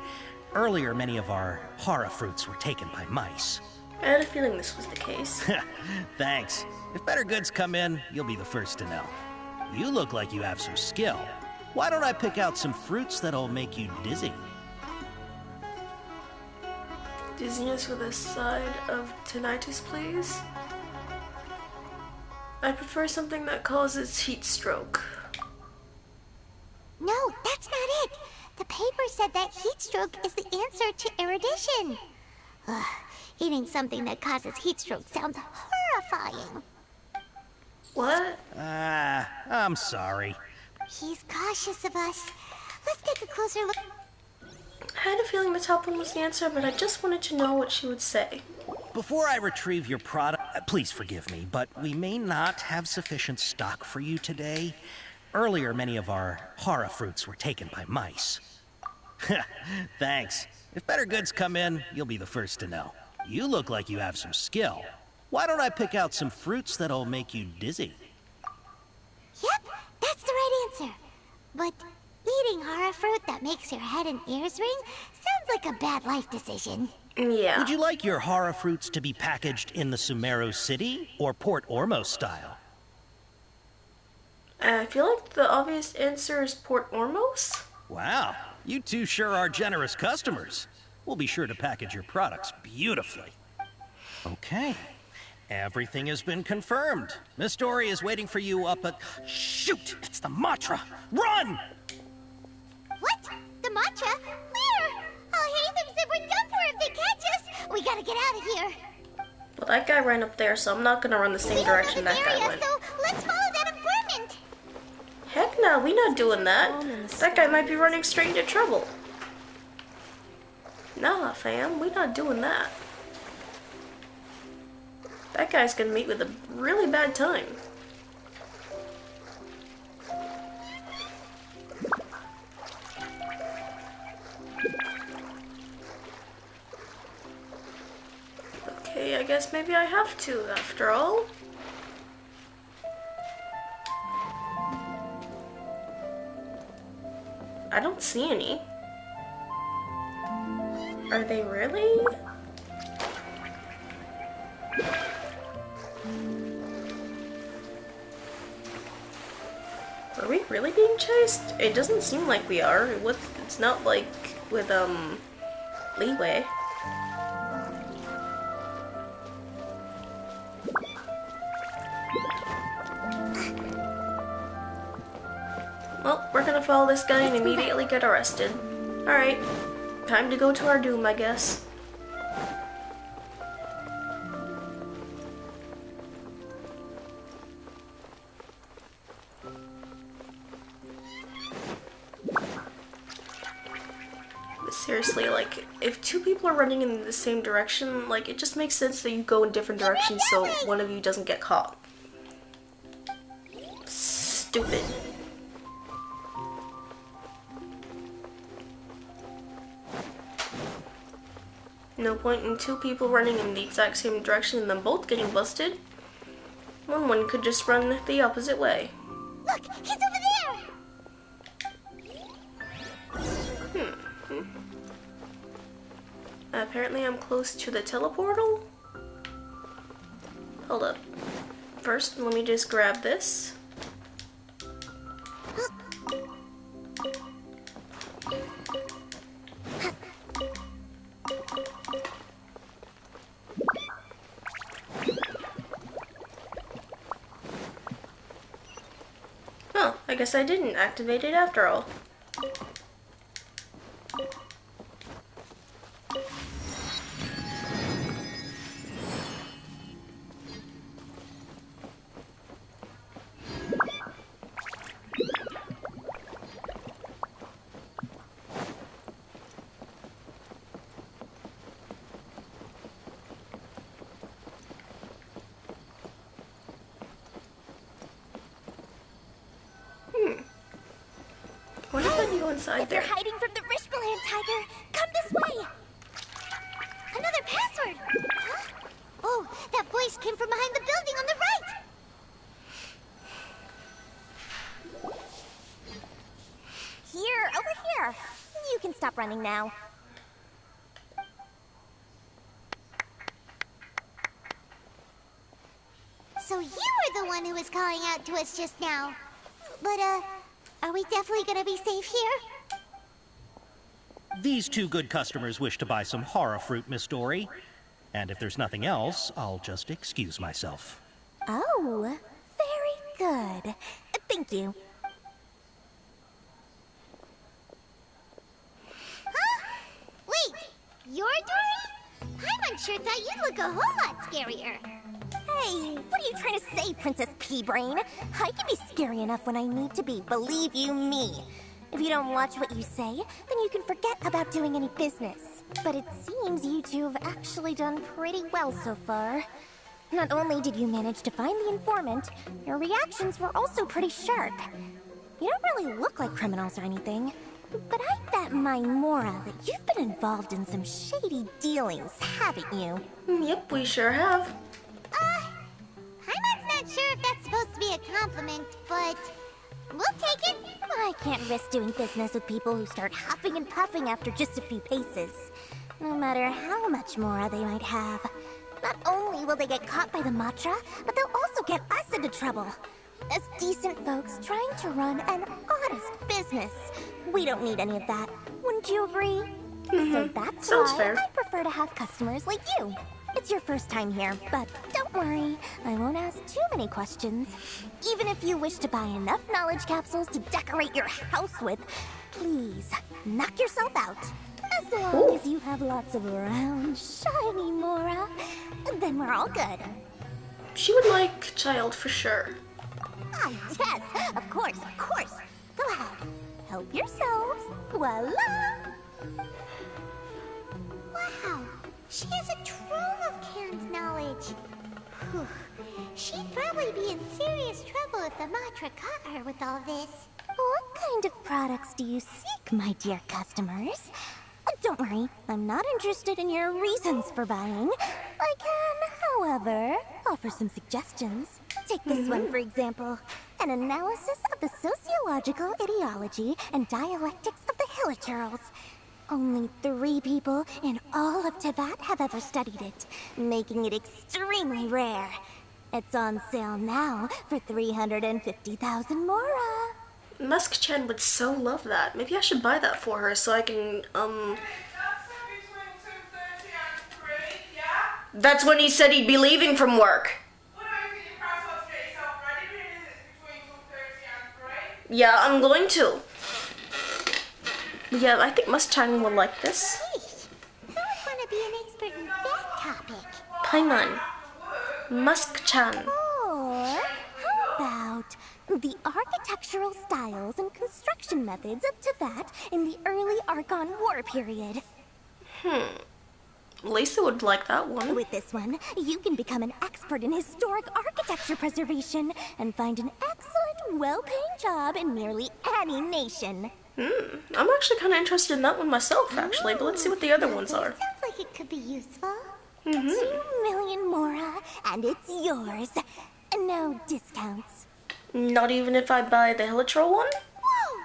Earlier, many of our hara fruits were taken by mice. I had a feeling this was the case. Thanks. If better goods come in, you'll be the first to know. You look like you have some skill. Why don't I pick out some fruits that'll make you dizzy? Dizziness with a side of tinnitus, please. I prefer something that causes heat stroke. No, that's not it. The paper said that heat stroke is the answer to erudition. Ugh, eating something that causes heat stroke sounds horrifying. What? Ah, I'm sorry. He's cautious of us. Let's take a closer look. I had a feeling the top one was the answer, but I just wanted to know what she would say. Before I retrieve your product, please forgive me, but we may not have sufficient stock for you today. Earlier, many of our hara fruits were taken by mice. Thanks. If better goods come in, you'll be the first to know. You look like you have some skill. Why don't I pick out some fruits that'll make you dizzy? Yep, that's the right answer. But eating hara fruit that makes your head and ears ring sounds like a bad life decision. Yeah. Would you like your hara fruits to be packaged in the Sumeru City or Port Ormos style? I feel like the obvious answer is Port Ormos. Wow, you two sure are generous customers. We'll be sure to package your products beautifully. Okay, everything has been confirmed. Miss Dory is waiting for you up at... Shoot, it's the Matra! Run! What? The matcha? Where? Al-Haytham said we're done for if they catch us. We gotta get out of here. Well, that guy ran up there, so I'm not gonna run the same direction that guy went. So let's follow that informant. Heck no, we not doing that. That guy might be running straight into trouble. Nah, fam, we not doing that. That guy's gonna meet with a really bad time. Okay, I guess maybe I have to, after all. I don't see any. Are they really? Are we really being chased? It doesn't seem like we are. It's not like with, leeway. Well, we're gonna follow this guy and immediately get arrested. Alright, time to go to our doom, I guess. But seriously, like, if two people are running in the same direction, like, it just makes sense that you go in different directions so one of you doesn't get caught. Stupid. No point in two people running in the exact same direction and them both getting busted. One could just run the opposite way. Look, he's over there! Apparently I'm close to the teleportal. Hold up. First, let me just grab this. Oh, I guess I didn't activate it after all. What if I can go inside If there? you're hiding from the Rishbaland Tiger, come this way! Another password! Huh? Oh, that voice came from behind the building on the right! Here, over here. You can stop running now. So you were the one who was calling out to us just now. But, are we definitely gonna be safe here? These two good customers wish to buy some horror fruit, Miss Dory. And if there's nothing else, I'll just excuse myself. Oh, very good. Thank you. Huh? Wait, you're Dory? Paimon sure thought you'd look a whole lot scarier. Hey, what are you trying to say, Princess Pea-Brain? I can be scary enough when I need to be, believe you me. If you don't watch what you say, then you can forget about doing any business. But it seems you two have actually done pretty well so far. Not only did you manage to find the informant, your reactions were also pretty sharp. You don't really look like criminals or anything, but I bet my Mora that you've been involved in some shady dealings, haven't you? Yep, we sure have. Paimon's not sure if that's supposed to be a compliment, but we'll take it. I can't risk doing business with people who start huffing and puffing after just a few paces. No matter how much Mora they might have. Not only will they get caught by the Matra, but they'll also get us into trouble. As decent folks trying to run an honest business. We don't need any of that. Wouldn't you agree? So that's Sounds why fair. I prefer to have customers like you. It's your first time here, but don't worry. I won't ask too many questions. Even if you wish to buy enough knowledge capsules to decorate your house with, please, knock yourself out. As long as you have lots of round, shiny Mora, then we're all good. She would like child for sure. Ah, yes, of course, of course. Go ahead. Help yourselves. Voila! Wow, she has a trove of canned knowledge. Whew. She'd probably be in serious trouble if the Matra caught her with all this. What kind of products do you seek, my dear customers? Don't worry, I'm not interested in your reasons for buying. I can, however, offer some suggestions. Take this one, for example. An analysis of the sociological ideology and dialectics of the Hilichurls. Only 3 people in all of Teyvat have ever studied it, making it extremely rare. It's on sale now for 350,000 Mora. Musk-chan would so love that. Maybe I should buy that for her so I can, That's when he said he'd be leaving from work. Yeah, I'm going to. Yeah, I think Mustang will like this. Who would want to be an expert in that topic? Paimon. Musk-chan. Or how about the architectural styles and construction methods of Teyvat in the early Archon War period? Lisa would like that one. With this one, you can become an expert in historic architecture preservation and find an excellent, well-paying job in nearly any nation. I'm actually kind of interested in that one myself, actually, but let's see what the other ones are. Sounds like it could be useful. 2 million Mora, and it's yours. No discounts. Not even if I buy the Hilichurl one? Whoa!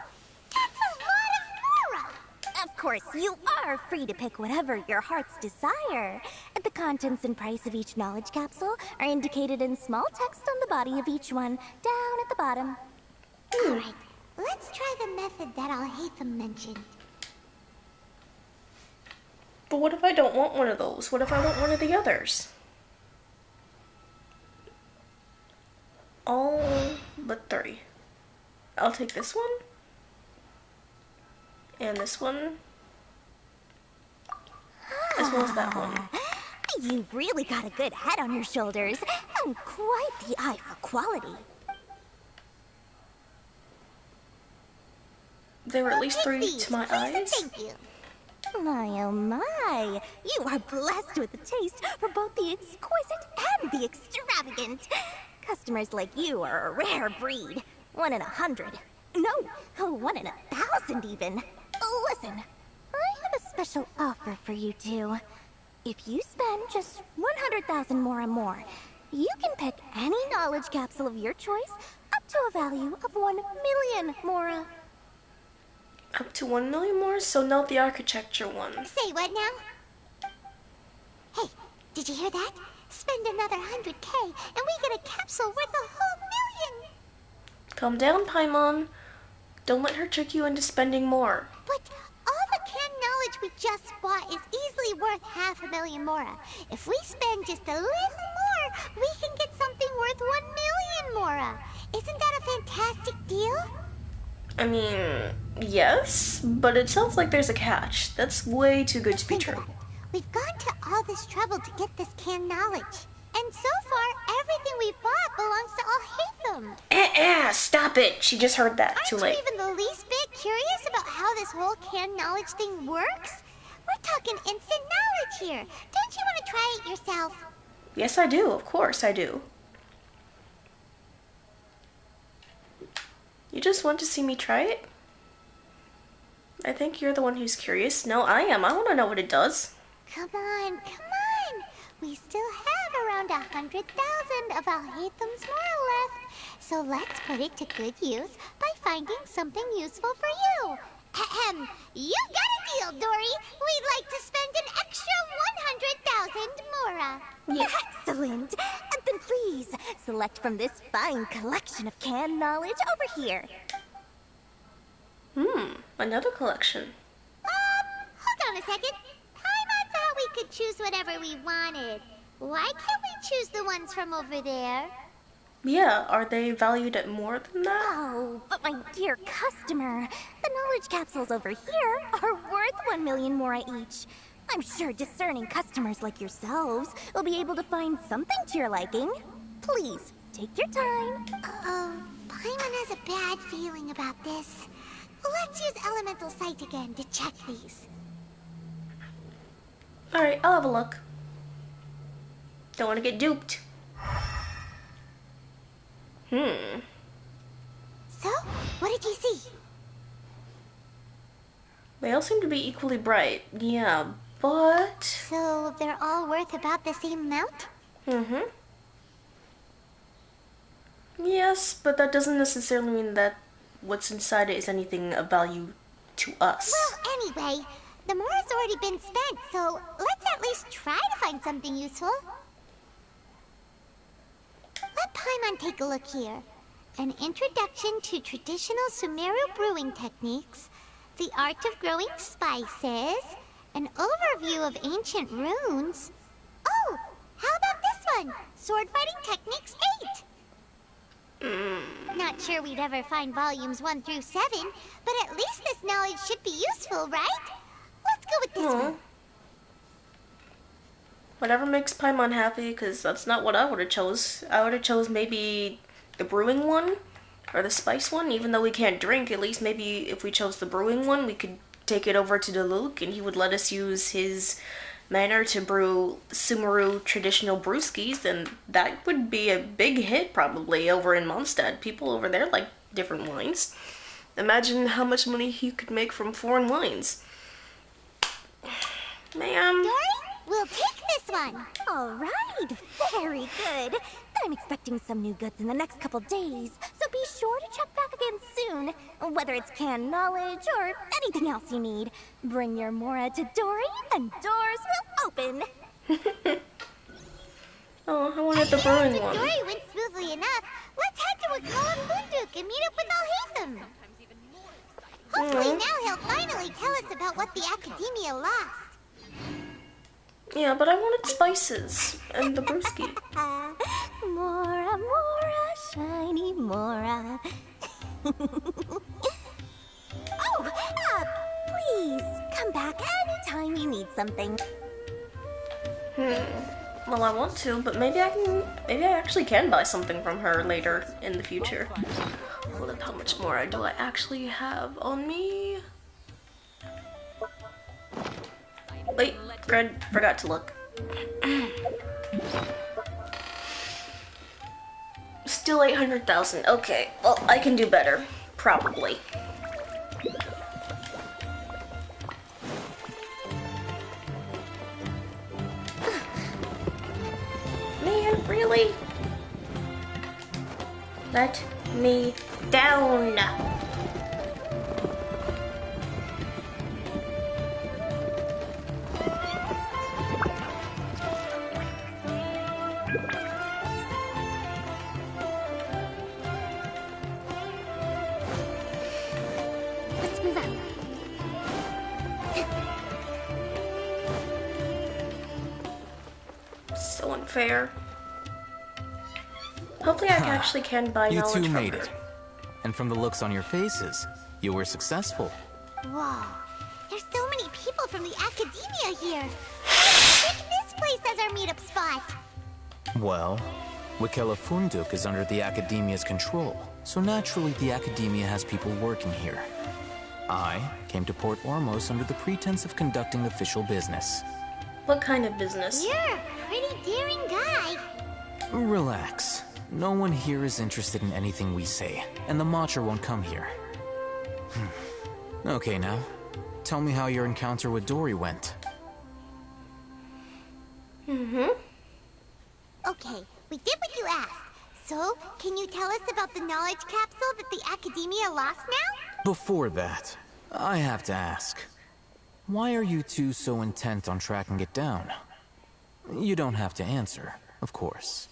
That's a lot of Mora! Of course, you are free to pick whatever your heart's desire. The contents and price of each knowledge capsule are indicated in small text on the body of each one, down at the bottom. Alright, let's try the method that Al-Haytham mentioned. But what if I don't want one of those? What if I want one of the others? All but 3. I'll take this one. And this one. As well as that one. You've really got a good head on your shoulders, and quite the eye for quality. There were at least 3 to my eyes. Thank you. My oh my, you are blessed with a taste for both the exquisite and the extravagant. Customers like you are a rare breed. 1 in 100. No, 1 in 1,000 even. Listen, I have a special offer for you two. If you spend just 100,000 more, you can pick any knowledge capsule of your choice up to a value of 1 million Mora. Up to 1 million more, so not the architecture one. Say what now? Hey, did you hear that? Spend another 100K and we get a capsule worth a whole million! Calm down, Paimon. Don't let her trick you into spending more. But all the canned knowledge we just bought is easily worth 500,000 Mora. If we spend just a little more, we can get something worth 1 million Mora. Isn't that a fantastic deal? I mean, yes, but it sounds like there's a catch. That's way too good to be true. We've gone to all this trouble to get this canned knowledge. And so far, everything we bought belongs to Al-Haytham. Stop it! She just heard that. Too late. Aren't you even the least bit curious about how this whole canned knowledge thing works? We're talking instant knowledge here. Don't you want to try it yourself? Yes, I do. Of course I do. You just want to see me try it? I think you're the one who's curious. No, I am. I want to know what it does. Come on. We still have around 100,000 of Al-Haytham's Mora left. So let's put it to good use by finding something useful for you. Ahem. You got a deal, Dory. We'd like to spend an extra 100,000 Mora. Yeah. Excellent. And then please, select from this fine collection of canned knowledge over here. Another collection. Hold on a second. Paimon thought we could choose whatever we wanted. Why can't we choose the ones from over there? Yeah, are they valued at more than that? Oh, but my dear customer, the knowledge capsules over here are worth 1 million Mora each. I'm sure discerning customers like yourselves will be able to find something to your liking. Please, take your time. Uh-oh, Paimon has a bad feeling about this. Let's use Elemental Sight again to check these. Alright, I'll have a look. Don't want to get duped. So, what did you see? They all seem to be equally bright. Yeah, but... So, they're all worth about the same amount? Yes, but that doesn't necessarily mean that what's inside it is anything of value to us. Well, anyway, the Mora's already been spent, so let's at least try to find something useful. Let Paimon take a look here. An introduction to traditional Sumeru brewing techniques, the art of growing spices, an overview of ancient runes. Oh, how about this one? Sword fighting techniques 8. Not sure we'd ever find volumes 1 through 7, but at least this knowledge should be useful, right? Let's go with this one. Whatever makes Paimon happy, because that's not what I would have chose. I would have chose maybe the brewing one, or the spice one, even though we can't drink. At least maybe if we chose the brewing one, we could take it over to Diluc, and he would let us use his manner to brew Sumeru traditional brewskis, then that would be a big hit probably over in Mondstadt. People over there like different wines. Imagine how much money he could make from foreign wines. Ma'am. Dory, we'll take this one. All right, very good. I'm expecting some new goods in the next couple days, so be sure to check back again soon. Whether it's canned knowledge or anything else you need, bring your Mora to Dory and doors will open. Oh, I wanted the brewing one. Dory went smoothly enough. Let's head to Wakala Funduk and meet up with Al-Hatham. Hopefully now he'll finally tell us about what the Academia lost. Yeah, but I wanted spices and the brewski. Mora, Mora, shiny Mora. Please, come back anytime you need something. Well, I want to, but maybe I actually can buy something from her later in the future. Hold up, how much more do I actually have on me? Wait, forgot to look. Still 800,000. Okay, well, I can do better. Probably. Man, really? Let me down. So unfair. Hopefully I actually can buy knowledge from her. You two made it. And from the looks on your faces, you were successful. Whoa. There's so many people from the Academia here. Let's pick this place as our meetup spot. Well, Wakela Funduk is under the Academia's control, so naturally the Academia has people working here. I came to Port Ormos under the pretense of conducting official business. What kind of business? You're a pretty daring guy. Relax. No one here is interested in anything we say, and the Matcha won't come here. Okay now, tell me how your encounter with Dory went. Okay, we did what you asked. So, can you tell us about the knowledge capsule that the Academia lost now? Before that, I have to ask. Why are you two so intent on tracking it down? You don't have to answer, of course.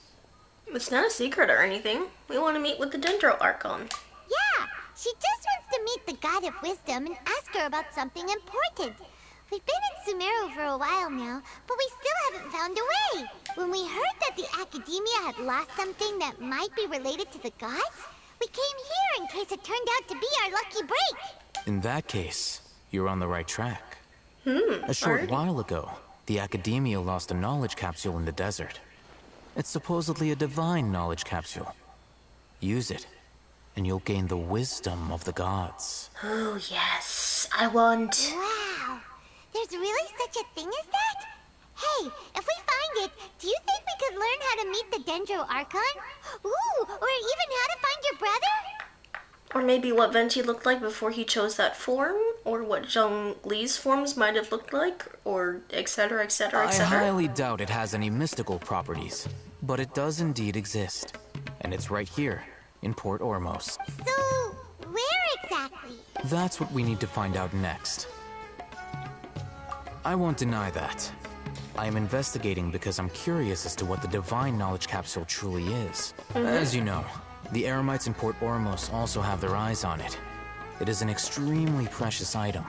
It's not a secret or anything. We want to meet with the Dendro Archon. Yeah, she just wants to meet the God of Wisdom and ask her about something important. We've been in Sumeru for a while now, but we still haven't found a way. When we heard that the Academia had lost something that might be related to the gods, we came here in case it turned out to be our lucky break. In that case, you're on the right track. A short while ago, the Academia lost a knowledge capsule in the desert. It's supposedly a divine knowledge capsule. Use it, and you'll gain the wisdom of the gods. Oh, yes. I want... Wow. There's really such a thing as that? Hey, if we find it, do you think we could learn how to meet the Dendro Archon? Ooh, or even how to find your brother? Or maybe what Venti looked like before he chose that form, or what Zhongli's forms might have looked like, or etc, etc, etc. I highly doubt it has any mystical properties, but it does indeed exist. And it's right here, in Port Ormos. So, where exactly? That's what we need to find out next. I won't deny that. I am investigating because I'm curious as to what the divine knowledge capsule truly is. As you know, the Eremites in Port Ormos also have their eyes on it. It is an extremely precious item.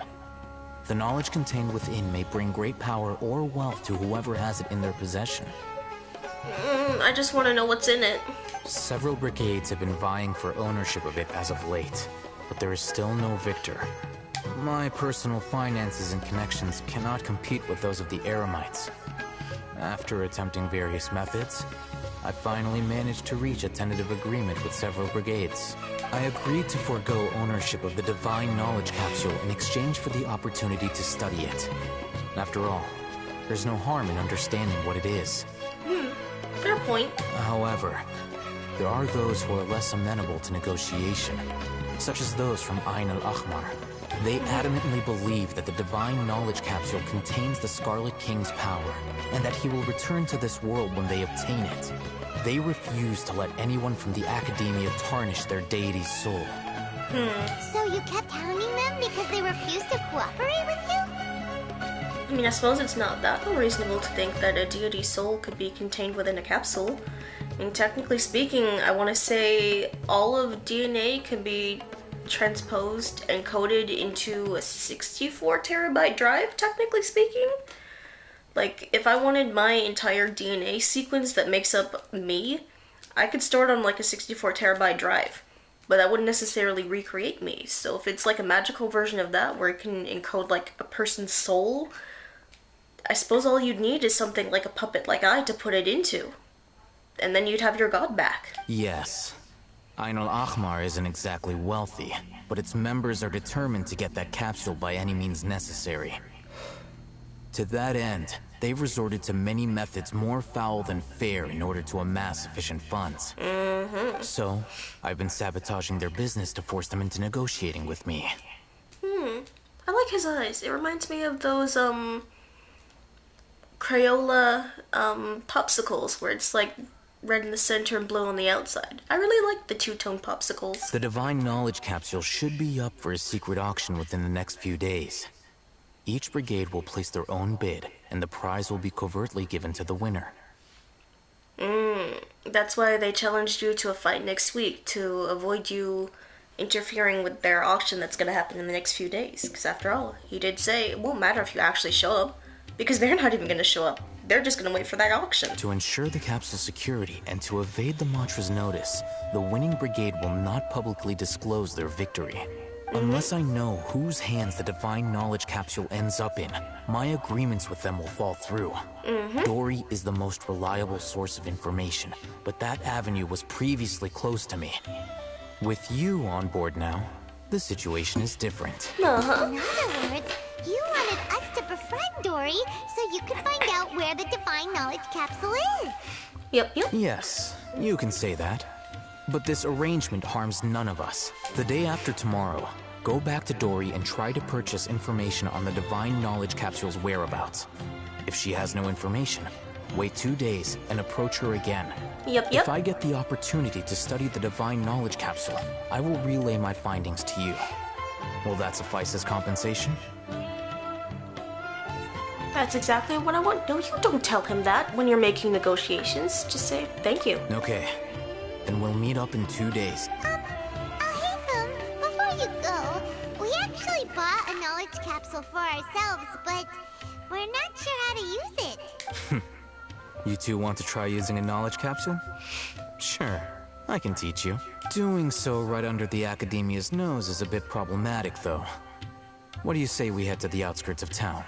The knowledge contained within may bring great power or wealth to whoever has it in their possession. I just want to know what's in it. Several brigades have been vying for ownership of it as of late, but there is still no victor. My personal finances and connections cannot compete with those of the Eremites. After attempting various methods, I finally managed to reach a tentative agreement with several brigades. I agreed to forego ownership of the Divine Knowledge Capsule in exchange for the opportunity to study it. After all, there's no harm in understanding what it is. Fair point. However, there are those who are less amenable to negotiation, such as those from Ain al-Ahmar. They adamantly believe that the Divine Knowledge Capsule contains the Scarlet King's power, and that he will return to this world when they obtain it. They refuse to let anyone from the Academia tarnish their deity's soul. So you kept hounding them because they refused to cooperate with you? I mean, I suppose it's not that unreasonable to think that a deity's soul could be contained within a capsule. I mean, technically speaking, I want to say all of DNA can be transposed and coded into a 64 terabyte drive, technically speaking. Like, if I wanted my entire DNA sequence that makes up me, I could store it on like a 64 terabyte drive, but that wouldn't necessarily recreate me. So if it's like a magical version of that where it can encode like a person's soul, I suppose all you'd need is something like a puppet like I to put it into. And then you'd have your god back. Yes. Ain al-Ahmar isn't exactly wealthy, but its members are determined to get that capsule by any means necessary. To that end, they've resorted to many methods more foul than fair in order to amass sufficient funds. So, I've been sabotaging their business to force them into negotiating with me. I like his eyes. It reminds me of those, Crayola, popsicles, where it's like red in the center and blue on the outside. I really like the two-tone popsicles. The Divine Knowledge Capsule should be up for a secret auction within the next few days. Each brigade will place their own bid, and the prize will be covertly given to the winner. That's why they challenged you to a fight next week, to avoid you interfering with their auction that's going to happen in the next few days. Because after all, he did say it won't matter if you actually show up, because they're not even going to show up. They're just going to wait for that auction. To ensure the capsule's security and to evade the Matra's notice, the winning brigade will not publicly disclose their victory. Unless I know whose hands the Divine Knowledge Capsule ends up in, my agreements with them will fall through. Dory is the most reliable source of information, but that avenue was previously closed to me. With you on board now, the situation is different. In other words, you wanted us to befriend Dory so you could find out where the Divine Knowledge Capsule is. Yep. Yes, you can say that. But this arrangement harms none of us. The day after tomorrow, go back to Dory and try to purchase information on the Divine Knowledge Capsule's whereabouts. If she has no information, wait 2 days and approach her again. Yep. If I get the opportunity to study the Divine Knowledge Capsule, I will relay my findings to you. Will that suffice as compensation? That's exactly what I want. No, you don't tell him that when you're making negotiations. Just say thank you. Okay. Then we'll meet up in 2 days. Haytham, before you go, we actually bought a knowledge capsule for ourselves, but we're not sure how to use it. You two want to try using a knowledge capsule? Sure, I can teach you. Doing so right under the Academia's nose is a bit problematic, though. What do you say we head to the outskirts of town?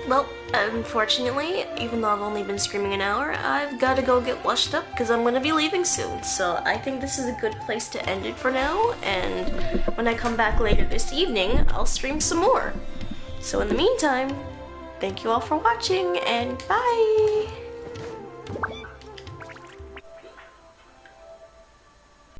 Well, unfortunately, even though I've only been screaming an hour, I've got to go get washed up because I'm going to be leaving soon. So I think this is a good place to end it for now, and when I come back later this evening, I'll stream some more. So in the meantime, thank you all for watching, and bye!